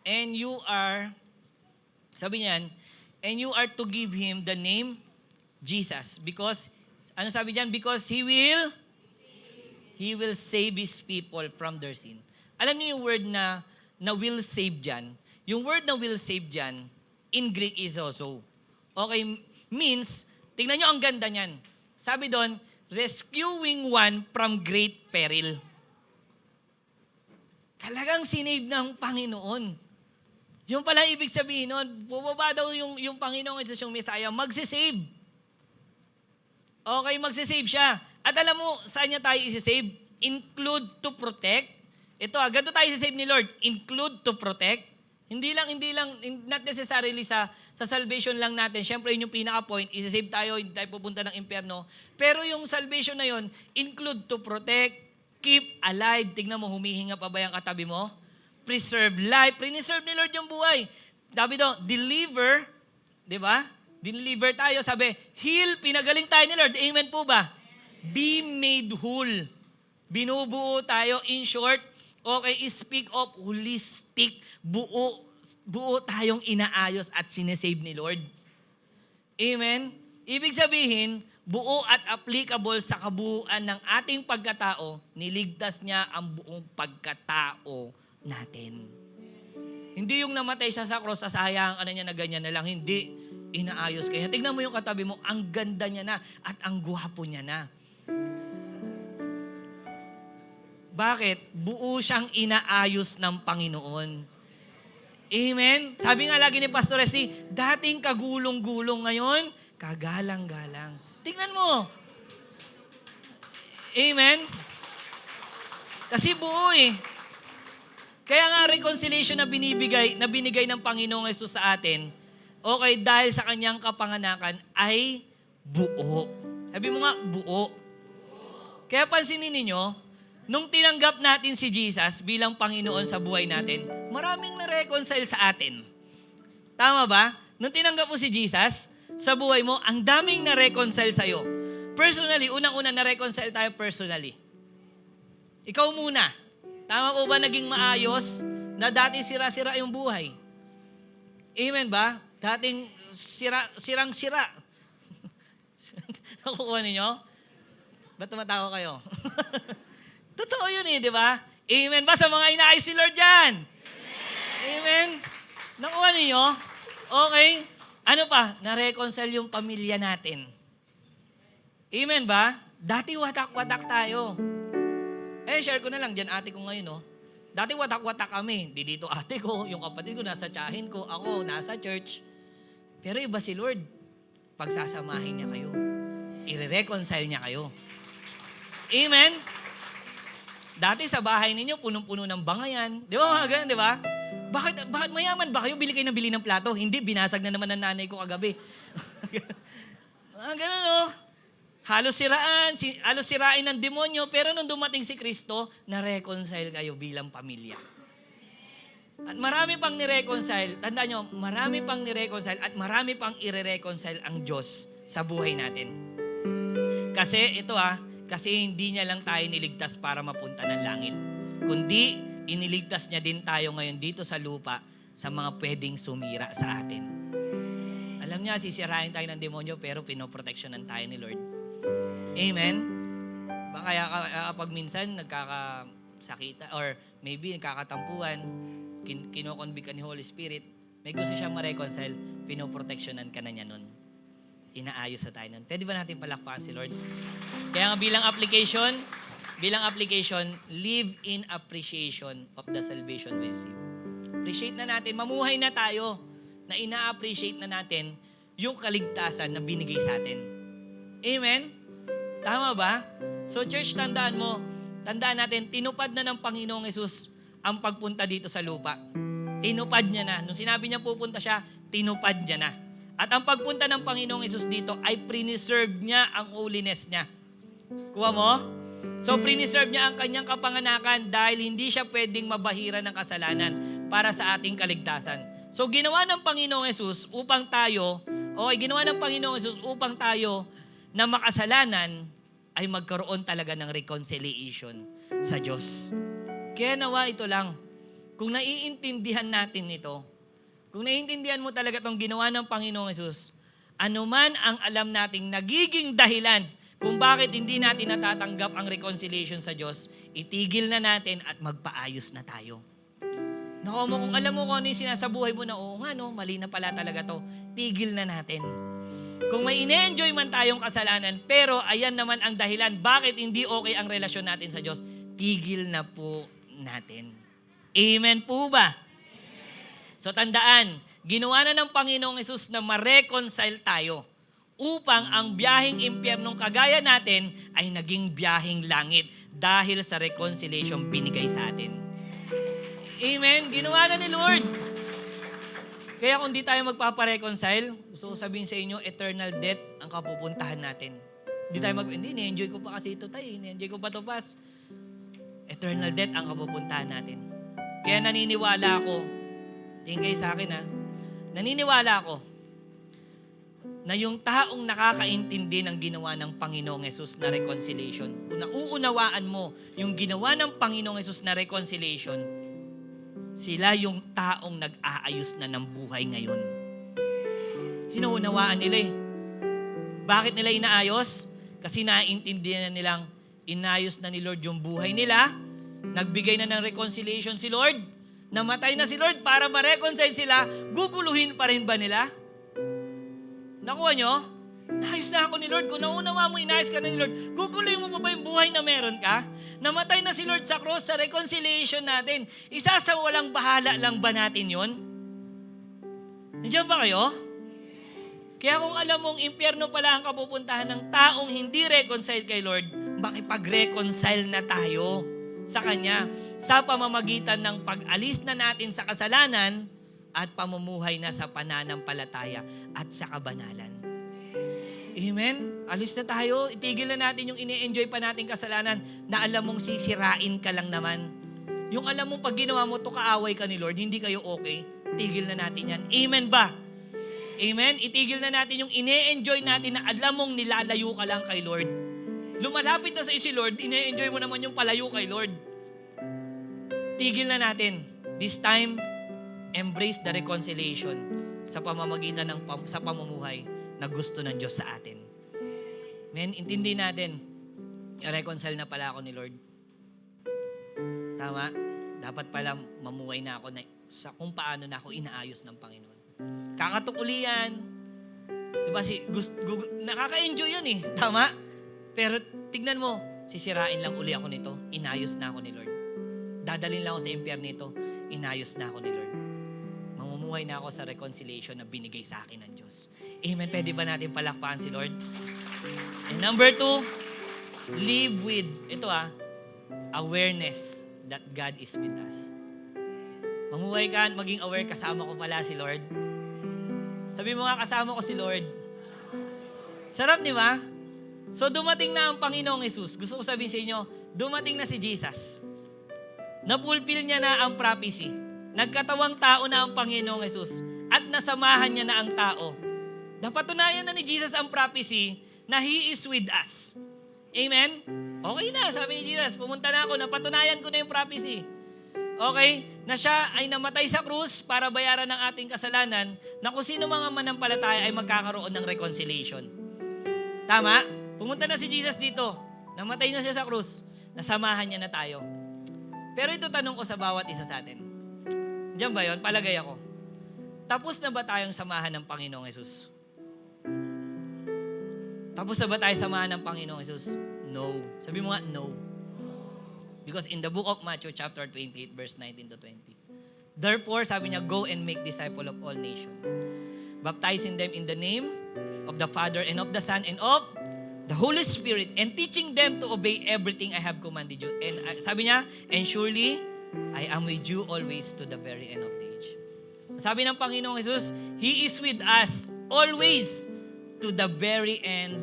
And you are, sabi niyan, and you are to give him the name Jesus. Because, ano sabi dyan? Because he will save his people from their sin. Alam niyo yung word na will save dyan? Yung word na will save dyan, in Greek is also. Okay, means, tingnan nyo ang ganda niyan. Sabi doon, rescuing one from great peril. Talagang sinave ng Panginoon. Yung pala ibig sabihin nun, bubaba daw yung Panginoon Jesus, yung Messiah, magsisave. Okay, magsisave siya. At alam mo, saan niya tayo isisave? Include to protect. Ito ganito tayo isisave ni Lord. Include to protect. Hindi lang, not necessarily sa salvation lang natin. Siyempre, yun yung pinaka-point. Isisave tayo, hindi tayo pupunta ng impyerno. Pero yung salvation na yun, include to protect, keep alive. Tignan mo, humihinga pa ba yung katabi mo? Preserve life. Preserve ni Lord yung buhay. Sabi doon, deliver. Di ba? Deliver tayo. Sabi, heal. Pinagaling tayo ni Lord. Amen po ba? Be made whole. Binubuo tayo. In short, okay, speak of holistic, buo tayong inaayos at sinesave ni Lord. Amen? Ibig sabihin, buo at applicable sa kabuuan ng ating pagkatao, niligtas niya ang buong pagkatao natin. Hindi yung namatay siya sa cross, sasayang niya na ganyan na lang. Hindi, inaayos kanya. Tignan mo yung katabi mo, ang ganda niya na at ang guwapo niya na. Bakit? Buo siyang inaayos ng Panginoon. Amen? Sabi nga lagi ni Pastor Esty, dating kagulong-gulong ngayon, kagalang-galang. Tingnan mo. Amen? Kasi buo eh. Kaya nga reconciliation na binigay ng Panginoong Hesus sa atin, okay, dahil sa kanyang kapanganakan ay buo. Sabi mo nga, buo. Kaya pansinin ninyo, nung tinanggap natin si Jesus bilang Panginoon sa buhay natin, maraming na-reconcile sa atin. Tama ba? Nung tinanggap mo si Jesus sa buhay mo, ang daming na-reconcile sa'yo. Personally, unang-una na-reconcile tayo personally. Ikaw muna. Tama po ba naging maayos na dati sira-sira yung buhay? Amen ba? Dating sirang-sira. Nakukuha ninyo? Ba't tumatawa kayo? Totoo yun eh, di ba? Amen ba sa mga inaayos si Lord dyan? Amen. Nakuha ninyo? Okay. Ano pa? Na-reconcile yung pamilya natin. Amen ba? Dati watak-watak tayo. Share ko na lang dyan ate ko ngayon, no? Dati watak-watak kami. Di dito ate ko, yung kapatid ko nasa tsahin ko, ako nasa church. Pero iba si Lord. Pagsasamahin niya kayo. I-reconcile niya kayo. Amen? Dati sa bahay ninyo, punong-puno ng bangayan. Di ba mga ganun, di ba? Bakit mayaman ba kayo? Bili kayo ng bili ng plato. Hindi, binasag na naman ng nanay ko kagabi. Mga ganun, no? Halos sirain ng demonyo, pero nung dumating si Kristo, na-reconcile kayo bilang pamilya. At marami pang ni-reconcile, tandaan nyo, marami pang ni-reconcile at marami pang i-reconcile ang Diyos sa buhay natin. Kasi kasi hindi niya lang tayo niligtas para mapunta ng langit. Kundi, iniligtas niya din tayo ngayon dito sa lupa sa mga pwedeng sumira sa atin. Alam niya, sisirain tayo ng demonyo pero pinoproteksyonan tayo ni Lord. Amen? Kaya kapag minsan nagkakasakita or maybe nagkakatampuan, kinokonvict ka ni Holy Spirit, may gusto siyang ma-reconcile, pinoproteksyonan ka na niya nun. Inaayos na tayo nun. Pwede ba natin palakpakan si Lord? Kaya nga bilang application, live in appreciation of the salvation we receive. Appreciate na natin, mamuhay na tayo na ina-appreciate na natin yung kaligtasan na binigay sa atin. Amen? Tama ba? So church, tandaan natin, tinupad na ng Panginoong Hesus ang pagpunta dito sa lupa. Tinupad niya na. Nung sinabi niya pupunta siya, tinupad niya na. At ang pagpunta ng Panginoong Hesus dito ay preserve niya ang holiness niya. Kuha mo? So preserve niya ang kanyang kapanganakan dahil hindi siya pwedeng mabahira ng kasalanan para sa ating kaligtasan. So ginawa ng Panginoong Hesus upang tayo na makasalanan ay magkaroon talaga ng reconciliation sa Diyos. Kaya nawa ito lang, kung naiintindihan natin ito, kung naiintindihan mo talaga itong ginawa ng Panginoong Hesus, anuman ang alam nating nagiging dahilan kung bakit hindi natin natatanggap ang reconciliation sa Diyos, itigil na natin at magpaayos na tayo. Naku mo, kung alam mo kung ano yung sinasabuhay mo na, oo nga no, mali na pala talaga to, tigil na natin. Kung may ine-enjoy man tayong kasalanan, pero ayan naman ang dahilan, bakit hindi okay ang relasyon natin sa Diyos, tigil na po natin. Amen po ba? So tandaan, ginawa na ng Panginoong Hesus na ma-reconcile tayo upang ang biyaheng impyernong kagaya natin ay naging biyaheng langit dahil sa reconciliation binigay sa atin. Amen? Ginawa na ni Lord. Kaya kung di tayo magpapareconcile, gusto ko sabihin sa inyo, eternal death ang kapupuntahan natin. Hindi, ni-enjoy ko pa kasi ito tayo, ni-enjoy ko pa ito pas. Eternal death ang kapupuntahan natin. Kaya naniniwala ako, tingin kayo sa akin naniniwala ako na yung taong nakakaintindi ng ginawa ng Panginoong Hesus na reconciliation, kung nauunawaan mo yung ginawa ng Panginoong Hesus na reconciliation, sila yung taong nag-aayos na ng buhay ngayon. Sinuunawaan nila Bakit nila inaayos? Kasi naiintindihan na nilang inayos na ni Lord yung buhay nila, nagbigay na ng reconciliation si Lord, namatay na si Lord para ma-reconcile sila, guguluhin pa rin ba nila? Nakuha nyo? Naayos na ako ni Lord. Kung naunawa mo, inayos ka na ni Lord, guguluhin mo pa ba yung buhay na meron ka? Namatay na si Lord sa cross sa reconciliation natin. Isa sa walang bahala lang ba natin yun? Nandiyan ba kayo? Kaya kung alam mong impyerno pala ang kapupuntahan ng taong hindi reconcile kay Lord, makipag-reconcile na tayo sa Kanya sa pamamagitan ng pag-alis na natin sa kasalanan at pamumuhay na sa pananampalataya at sa kabanalan. Amen? Alis na tayo, itigil na natin yung ini-enjoy pa nating kasalanan na alam mong sisirain ka lang naman. Yung alam mong pag ginawa mo to kaaway ka ni Lord, hindi kayo okay, tigil na natin yan. Amen ba? Amen? Itigil na natin yung ini-enjoy natin na alam mong nilalayo ka lang kay Lord. Lumalapit na sa si Lord, ini-enjoy mo naman yung palayo kay Lord. Tigil na natin. This time, embrace the reconciliation sa pamamagitan ng sa pamumuhay na gusto ng Diyos sa atin. Men, intindi natin, reconcile na pala ako ni Lord. Tama? Dapat pala mamuhay na ako sa kung paano na ako inaayos ng Panginoon. Kakatukulian. Diba nakaka-enjoy yun eh. Tama? Pero tignan mo, sisirain lang uli ako nito, inayos na ako ni Lord. Dadalhin lang ako sa impyerno nito, inayos na ako ni Lord. Mamumuhay na ako sa reconciliation na binigay sa akin ng Diyos. Amen. Pwede ba natin palakpakan si Lord? And number 2, live with, awareness that God is with us. Mamuhay ka at maging aware, kasama ko pala si Lord. Sabi mo nga, kasama ko si Lord. Sarap, di ba? So dumating na ang Panginoong Jesus. Gusto ko sabihin sa inyo, dumating na si Jesus. Napulfill niya na ang prophecy. Nagkatawang tao na ang Panginoong Jesus. At nasamahan niya na ang tao. Napatunayan na ni Jesus ang prophecy na He is with us. Amen? Okay na, sabi ni Jesus, pumunta na ako, napatunayan ko na yung prophecy. Okay? Na siya ay namatay sa krus para bayaran ng ating kasalanan na kung sino mga manampalataya ay magkakaroon ng reconciliation. Tama? Pumunta na si Jesus dito. Namatay na siya sa krus. Nasamahan niya na tayo. Pero ito tanong ko sa bawat isa sa atin. Diyan ba yun? Palagay ako. Tapos na ba tayong samahan ng Panginoong Jesus? Tapos na ba tayo samahan ng Panginoong Jesus? No. Sabi mo nga, no. Because in the book of Matthew chapter 28 verse 19 to 20. Therefore, sabi niya, go and make disciple of all nations. Baptizing them in the name of the Father and of the Son and of the Holy Spirit and teaching them to obey everything I have commanded you. And sabi niya, and surely, I am with you always to the very end of the age. Sabi ng Panginoong Jesus, He is with us always to the very end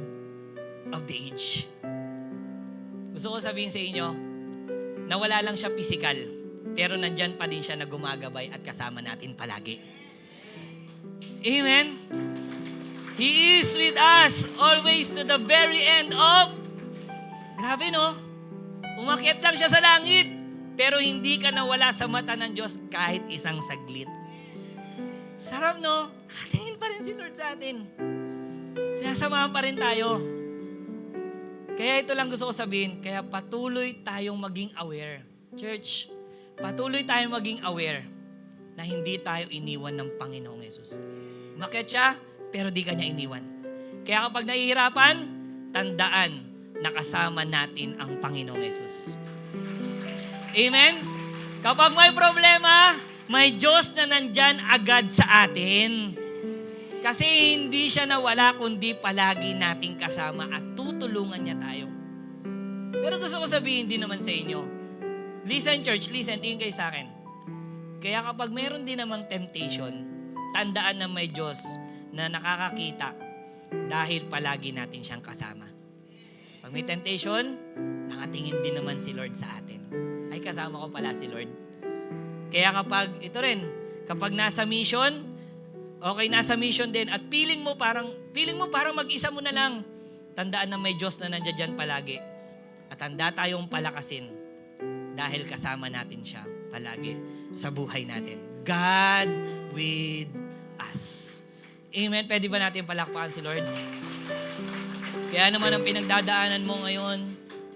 of the age. Gusto ko sabihin sa inyo, na wala lang siya physical, pero nandyan pa din siya na gumagabay at kasama natin palagi. Amen? He is with us always to the very end of... Grabe no? Umakyat lang siya sa langit, pero hindi ka nawala sa mata ng Diyos kahit isang saglit. Sarap no? Tingin pa rin si Lord sa atin. Sinasamahan pa rin tayo. Kaya ito lang gusto ko sabihin, kaya patuloy tayong maging aware. Church, patuloy tayong maging aware na hindi tayo iniwan ng Panginoong Yesus. Umakyat siya, pero di ka niya iniwan. Kaya kapag nahihirapan, tandaan na kasama natin ang Panginoong Yesus. Amen? Kapag may problema, may Diyos na nandyan agad sa atin. Kasi hindi siya nawala, kundi palagi nating kasama at tutulungan niya tayo. Pero gusto ko sabihin din naman sa inyo, listen church, listen, tingin kayo sa akin. Kaya kapag meron din namang temptation, tandaan na may Diyos na nakakakita dahil palagi natin siyang kasama. Pag may temptation, nakatingin din naman si Lord sa atin. Ay, kasama ko pala si Lord. Kaya kapag nasa mission, okay, nasa mission din at feeling mo parang mag-isa mo na lang. Tandaan na may Diyos na nandiyan dyan palagi. At handa tayong palakasin dahil kasama natin siya palagi sa buhay natin. God with us. Amen. Pwede ba natin palakpakan si Lord? Kaya naman ang pinagdadaanan mo ngayon,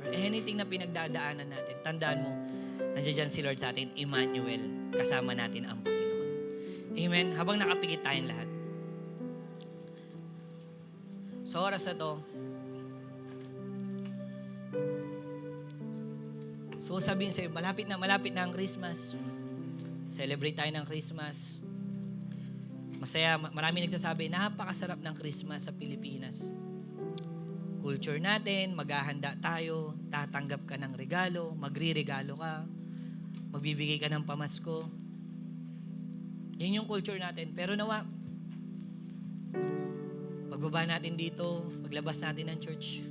or anything na pinagdadaanan natin, tandaan mo, nandiyan si Lord sa atin, Emmanuel, kasama natin ang Panginoon. Amen. Habang nakapikit tayong lahat. Sa oras na to, so sabihin sa'yo, malapit na ang Christmas. Celebrate tayo ng Christmas. Masaya, marami nagsasabi, napakasarap ng Christmas sa Pilipinas. Culture natin, maghahanda tayo, tatanggap ka ng regalo, magre-regalo ka, magbibigay ka ng pamasko. Yan yung culture natin. Pero nawa, pagbaba natin dito, paglabas natin ng church,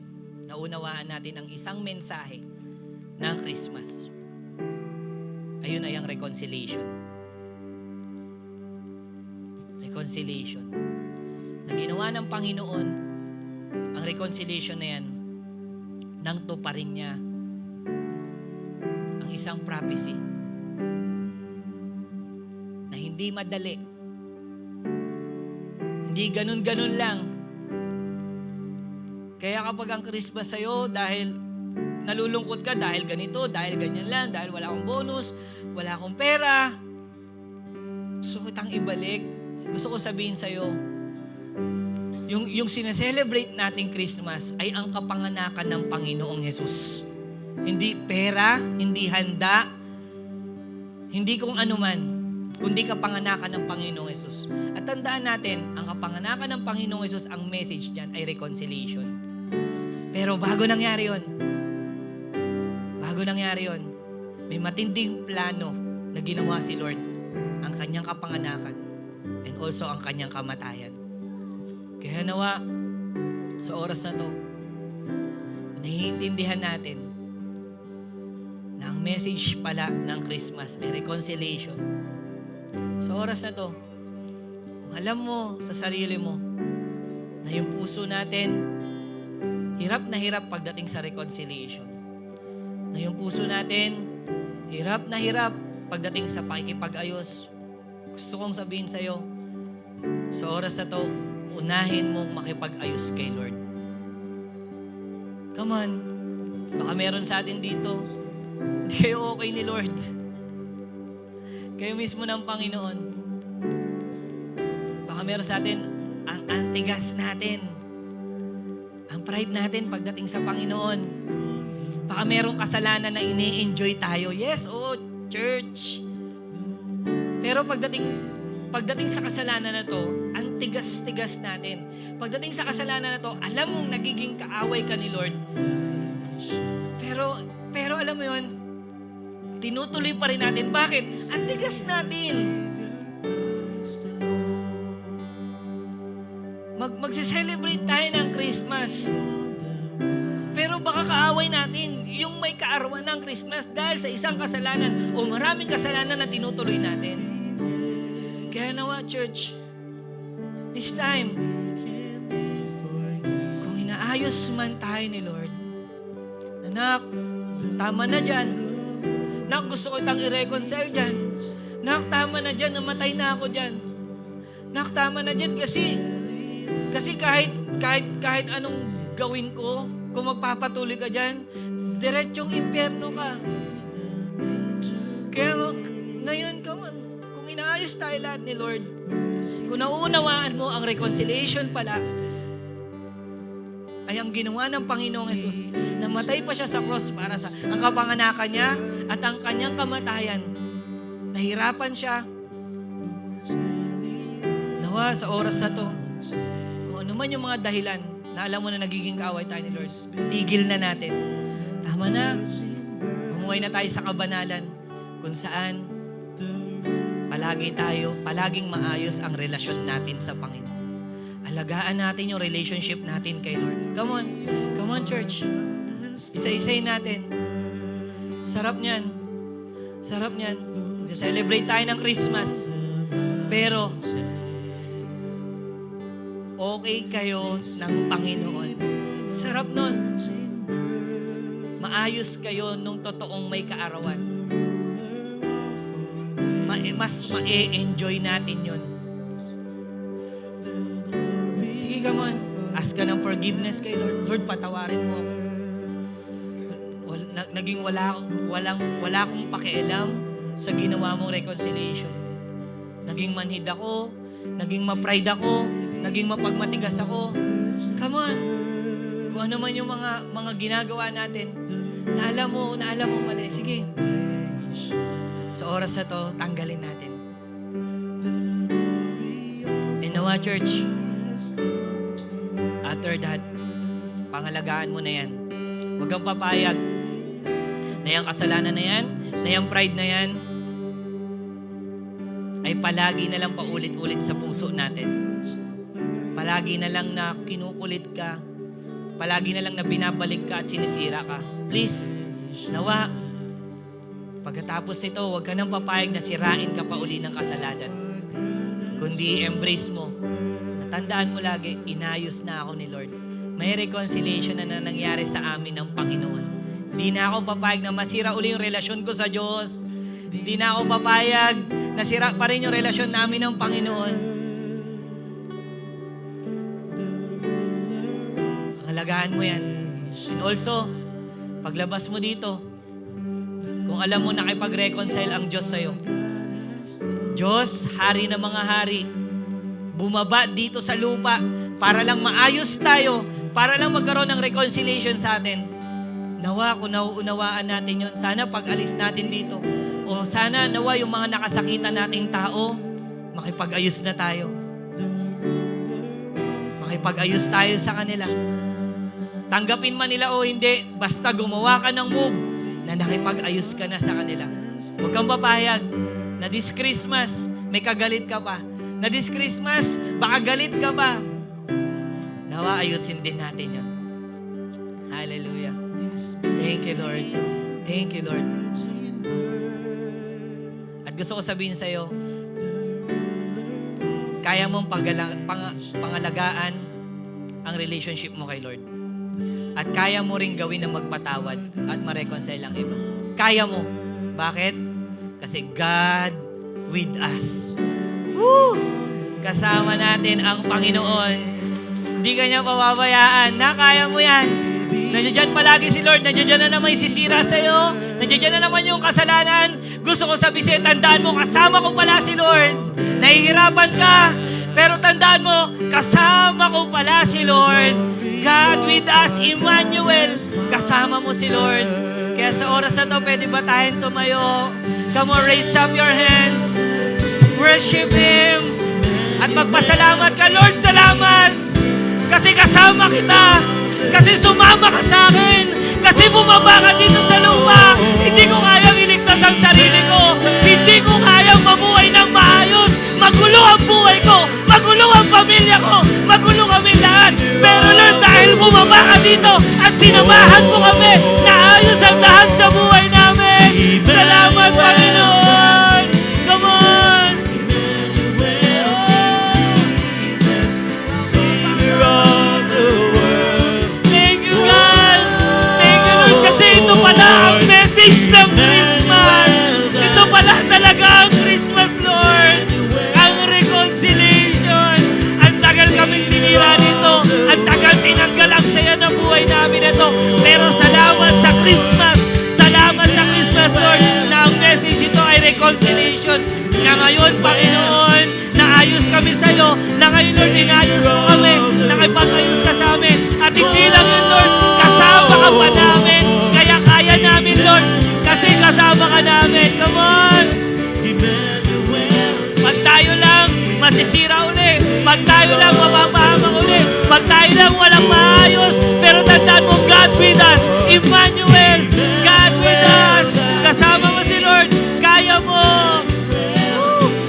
naunawaan natin ang isang mensahe ng Christmas. Ayun ay ang reconciliation. Reconciliation. Na ginawa ng Panginoon, ang reconciliation na yan, nang tuparin niya ang isang prophecy na hindi madali. Hindi ganun-ganun lang. Kaya kapag ang Christmas sa'yo, dahil nalulungkot ka, dahil ganito, dahil ganyan lang, dahil wala akong bonus, wala akong pera, gusto ko kitang ibalik. Gusto ko sabihin sa'yo, yung sineselebrate nating Christmas ay ang kapanganakan ng Panginoong Jesus. Hindi pera, hindi handa, hindi kung anuman, kundi kapanganakan ng Panginoong Jesus. At tandaan natin, ang kapanganakan ng Panginoong Jesus, ang message diyan ay reconciliation. Pero bago nangyari yon, may matinding plano na ginawa si Lord, ang kanyang kapanganakan and also ang kanyang kamatayan. Kaya nawa, sa oras na to, naiintindihan natin na ang message pala ng Christmas ay reconciliation. Sa oras na to, kung alam mo sa sarili mo na yung puso natin hirap na hirap pagdating sa reconciliation, na yung puso natin hirap na hirap pagdating sa pakikipag-ayos, gusto kong sabihin sa'yo, sa oras na to, unahin mong makipag-ayos kay Lord. Come on, baka meron sa atin dito, hindi kayo okay ni Lord. Kayo mismo ng Panginoon. Baka meron sa atin, ang antigas natin, ang pride natin pagdating sa Panginoon. Baka merong kasalanan na ini-enjoy tayo. Yes, church. Pero pagdating sa kasalanan na to, ang tigas-tigas natin. Pagdating sa kasalanan na to, alam mong nagiging kaaway ka ni Lord. Pero alam mo yun, tinutuloy pa rin natin. Bakit? Ang tigas natin. Magse-celebrate tayo ng Christmas. Pero baka kaaway natin yung may kaarawan ng Christmas dahil sa isang kasalanan o maraming kasalanan na tinutuloy natin. Kaya nawa, church, this time, kung inaayos man tayo ni Lord, Nak, tama na dyan. Nak, gusto ko itang i-reconcile dyan. Nak, tama na dyan, namatay na ako dyan. Nak, tama na dyan kasi kahit anong gawin ko, kung magpapatuloy ka dyan, diretsong impyerno ka. Kaya ngayon, come on, kung inaayos tayo lahat ni Lord, kung nauunawaan mo ang reconciliation pala, ay ang ginawa ng Panginoong Jesus. Namatay pa siya sa cross para sa ang kapanganakan niya at ang kanyang kamatayan. Nahirapan siya. Nawa sa oras na to, kung ano man yung mga dahilan na alam mo na nagiging kaaway tayo ni Lord, tigil na natin. Tama na. Umuwi na tayo sa kabanalan kung saan palaging maayos ang relasyon natin sa Panginoon. Alagaan natin yung relationship natin kay Lord. Come on church. Isa-isay natin. Sarap niyan. Celebrate tayo ng Christmas. Pero, okay kayo ng Panginoon. Sarap nun. Maayos kayo nung totoong may kaarawan. Mas ma-enjoy natin yun. Sige, come on. Ask ka ng forgiveness kay Lord. Lord, patawarin mo ako. Naging wala akong pakialam sa ginawa mong reconciliation. Naging manhid ako, naging ma-pride ako, naging mapagmatigas ako. Come on. Kung ano man yung mga ginagawa natin, na alam mo mali. Sige. Sa oras na to, tanggalin natin. And nawa, church, after that, pangalagaan mo na yan. Huwag kang papayag na yung kasalanan na yan, na yung pride na yan, ay palagi na lang paulit-ulit sa puso natin. Palagi na lang na kinukulit ka, palagi na lang na binabalik ka at sinisira ka. Please, nawa, pagkatapos nito, huwag ka nang papayag na sirain ka pa uli ng kasalanan. Kundi embrace mo. Natandaan mo lagi, inayos na ako ni Lord. May reconciliation na nangyari sa amin ng Panginoon. Hindi na ako papayag na masira uli yung relasyon ko sa Diyos. Hindi na ako papayag na sira pa rin yung relasyon namin ng Panginoon. Ang alagaan mo yan. And also, paglabas mo dito, kung alam mo nakipag-reconcile ang Diyos sa'yo, Diyos, hari ng mga hari, bumaba dito sa lupa para lang maayos tayo, para lang magkaroon ng reconciliation sa atin. Nawa, kung nauunawaan natin yun, sana pag alis natin dito, o sana nawa yung mga nakasakitan nating tao, makipag-ayos na tayo. Makipag-ayos tayo sa kanila. Tanggapin man nila o hindi, basta gumawa ka ng move na nakipag-ayos ka na sa kanila. Huwag kang papayag na this Christmas, may kagalit ka pa. Na this Christmas, baka galit ka pa. Nawa, ayusin din natin yun. Hallelujah. Thank you, Lord. Thank you, Lord. At gusto ko sabihin sa'yo, kaya mong pangalagaan ang relationship mo kay Lord. At kaya mo rin gawin na magpatawad at ma-reconcile ang iba. Kaya mo. Bakit? Kasi God with us. Woo! Kasama natin ang Panginoon. Hindi ka niya pababayaan. Kaya mo yan. Nandiyan palagi si Lord. Nandiyan na naman yung sisira sa'yo. Nandiyan na naman yung kasalanan. Gusto ko sabihin, tandaan mo, kasama ko pala si Lord. Nahihirapan ka, pero tandaan mo, kasama ko pala si Lord. God with us, Emmanuel. Kasama mo si Lord. Kaya sa oras na to, pwede ba tayong tumayo? Come on, raise up your hands. Worship Him. At magpasalamat ka, Lord, salamat. Kasi kasama kita. Kasi sumama ka sa akin. Kasi bumaba ka dito sa lupa. Hindi ko kayang iligtas ang sarili ko. Hindi ko kayang mabuhay ng maayos. Magulo ang buhay ko. Magulo ang pamilya ko. Magulo kami lahat. Pero Lord, dahil bumaba ka dito at sinamahan mo kami, naayos ang lahat sa buhay namin. Salamat, Panginoon. Come on. Ito pala ang message ng Christmas. Ito pala talaga ang Christmas, Lord. Ang reconciliation. Ang tagal kaming sinira nito. Ang tagal tinanggal ang saya ng buhay namin ito. Pero salamat sa Christmas. Salamat sa Christmas, Lord, na ang message ito ay reconciliation. Na ngayon, Panginoon, naayos kami sa'yo. Na ngayon, Lord, inayos mo kami. Nakipag-ayos ka sa amin. At hindi lang yun, Lord, kasama ka pa namin. Kaya namin, Lord, kasi kasama ka namin. Come on! Pag tayo lang, masisira uli. Pag tayo lang, mapapahamak uli. Pag tayo lang, walang maayos. Pero tandaan mo, God with us. Emmanuel, God with us. Kasama mo si Lord. Kaya mo.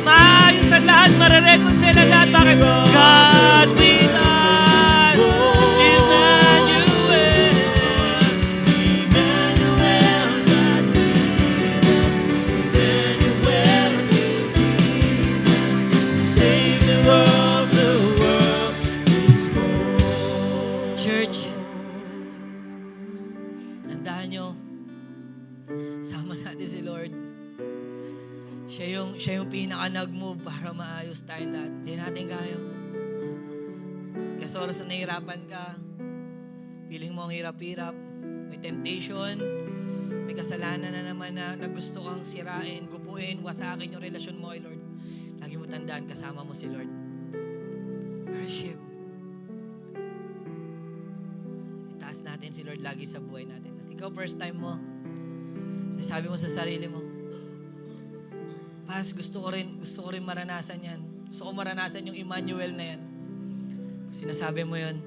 Maayos ang lahat. Mare-reconcile ang lahat. Bakit? God with us. Emmanuel. Church, tandaan nyo, sama natin si Lord. Siya yung pinaka nag-move para maayos tayong lahat. Hindi natin kaya. Kasi oras na nahihirapan ka, feeling mo ang hirap-hirap, may temptation, may kasalanan na naman na gusto kang sirain, gupuin, wasakin yung relasyon mo kay Lord. Lagi mo tandaan, kasama mo si Lord. Worship. Itaas natin si Lord lagi sa buhay natin. At ikaw, first time mo, sabi mo sa sarili mo, Pas, gusto ko rin maranasan yan. Gusto ko maranasan yung Emmanuel na yan. Kung sinasabi mo yun,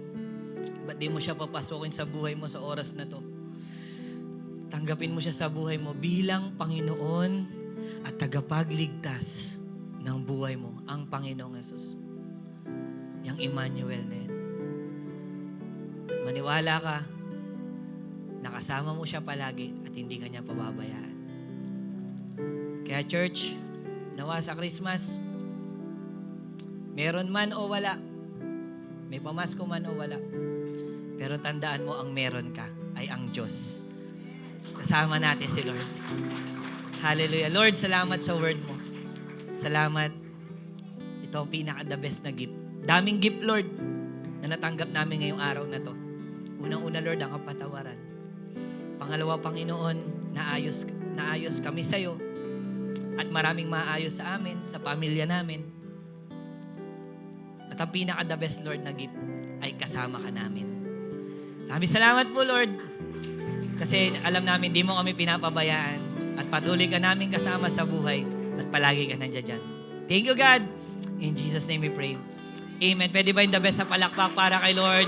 ba't di mo siya papasukin sa buhay mo sa oras na to? Tanggapin mo siya sa buhay mo bilang Panginoon at tagapagligtas ng buhay mo, ang Panginoong Yesus. Yang Emmanuel na yan. At maniwala ka, nakasama mo siya palagi at hindi ka niya pababayaan. Kaya church, nawa sa Christmas, meron man o wala, may pamasko man o wala, pero tandaan mo ang meron ka ay ang Diyos. Kasama natin si Lord. Hallelujah. Lord, salamat sa word mo. Salamat. Ito ang pinaka-the best na gift. Daming gift, Lord, na natanggap namin ngayong araw na to. Unang-una, Lord, ang kapatawaran. Pangalawa, Panginoon, naayos kami sa'yo. At maraming maayos sa amin, sa pamilya namin. At ang pinaka-the best, Lord, na gift ay kasama ka namin. Maraming salamat po, Lord. Kasi alam namin, di mo kami pinapabayaan. At patuloy ka namin kasama sa buhay. At palagi ka nandiyan dyan. Thank you, God. In Jesus' name we pray. Amen. Pwede ba yung the best sa palakpak para kay Lord?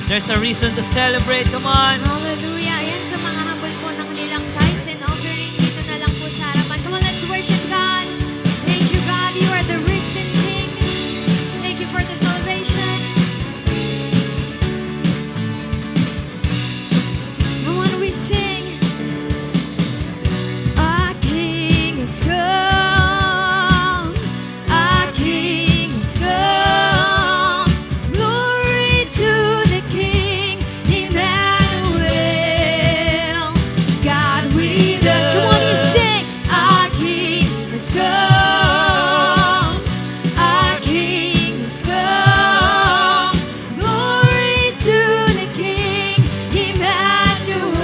There's a reason to celebrate. Come on. Hallelujah. Ayan sa mga habol po ng kanilang tithes and offering. Dito na lang po sa harapan. Come on, let's worship God. Thank you, God. You are the risen King. Thank you for the salvation. Come on, we sing. Our King has come. Our King has come. Glory to the King, Emmanuel. God with us. Come on, you sing. Our King has come. Our King has come. Glory to the King, Emmanuel.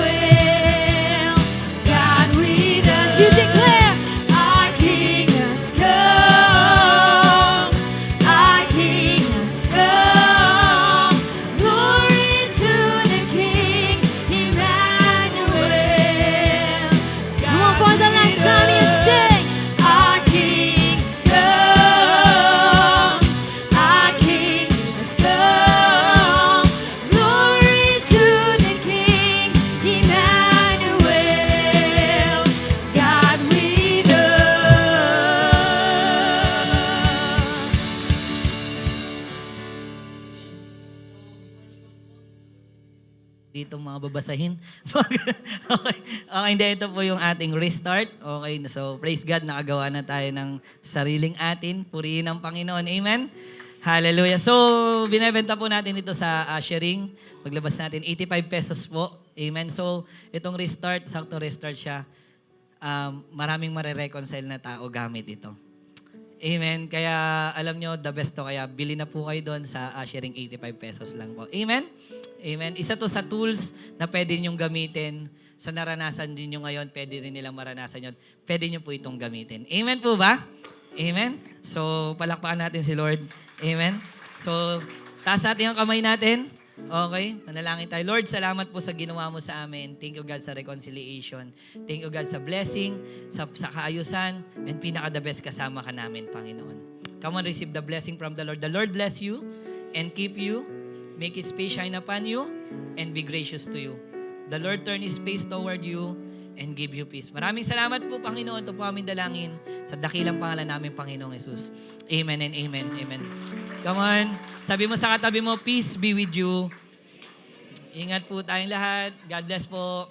God with us. You declare, our King has come. Our King has come. Glory to the King, Emmanuel. Come on, for the last time you sing, our King has come. Our King has come. Glory to the King, Emmanuel. God with us. Dito mga babasahin. Okay. Okay, hindi. Ito po yung ating restart. Okay, so praise God, nakagawa na tayo ng sariling atin. Purihin ang Panginoon. Amen? Hallelujah. So, binebenta po natin ito sa ushering. Paglabas natin, 85 pesos po. Amen. So, itong restart, sakto restart siya. Maraming marireconcile na tao gamit ito. Amen. Kaya alam nyo, the best to. Kaya bili na po kayo doon sa ushering, 85 pesos lang po. Amen? Amen. Isa to sa tools na pwede nyong gamitin. Sa naranasan din nyo ngayon, pwede rin nilang maranasan yun. Pwede nyo po itong gamitin. Amen po ba? Amen? So, palakpakan natin si Lord. Amen? So, taas natin ang kamay natin. Okay? Manalangin tayo. Lord, salamat po sa ginawa mo sa amin. Thank you, God, sa reconciliation. Thank you, God, sa blessing, sa kaayusan, and pinaka-the best kasama ka namin, Panginoon. Come on, receive the blessing from the Lord. The Lord bless you and keep you, make His face shine upon you, and be gracious to you. The Lord turn His face toward you and give you peace. Maraming salamat po, Panginoon. Ito po aming dalangin sa dakilang pangalan namin, Panginoong Jesus. Amen and amen. Amen. Come on. Sabi mo sa katabi mo, peace be with you. Ingat po tayong lahat. God bless po.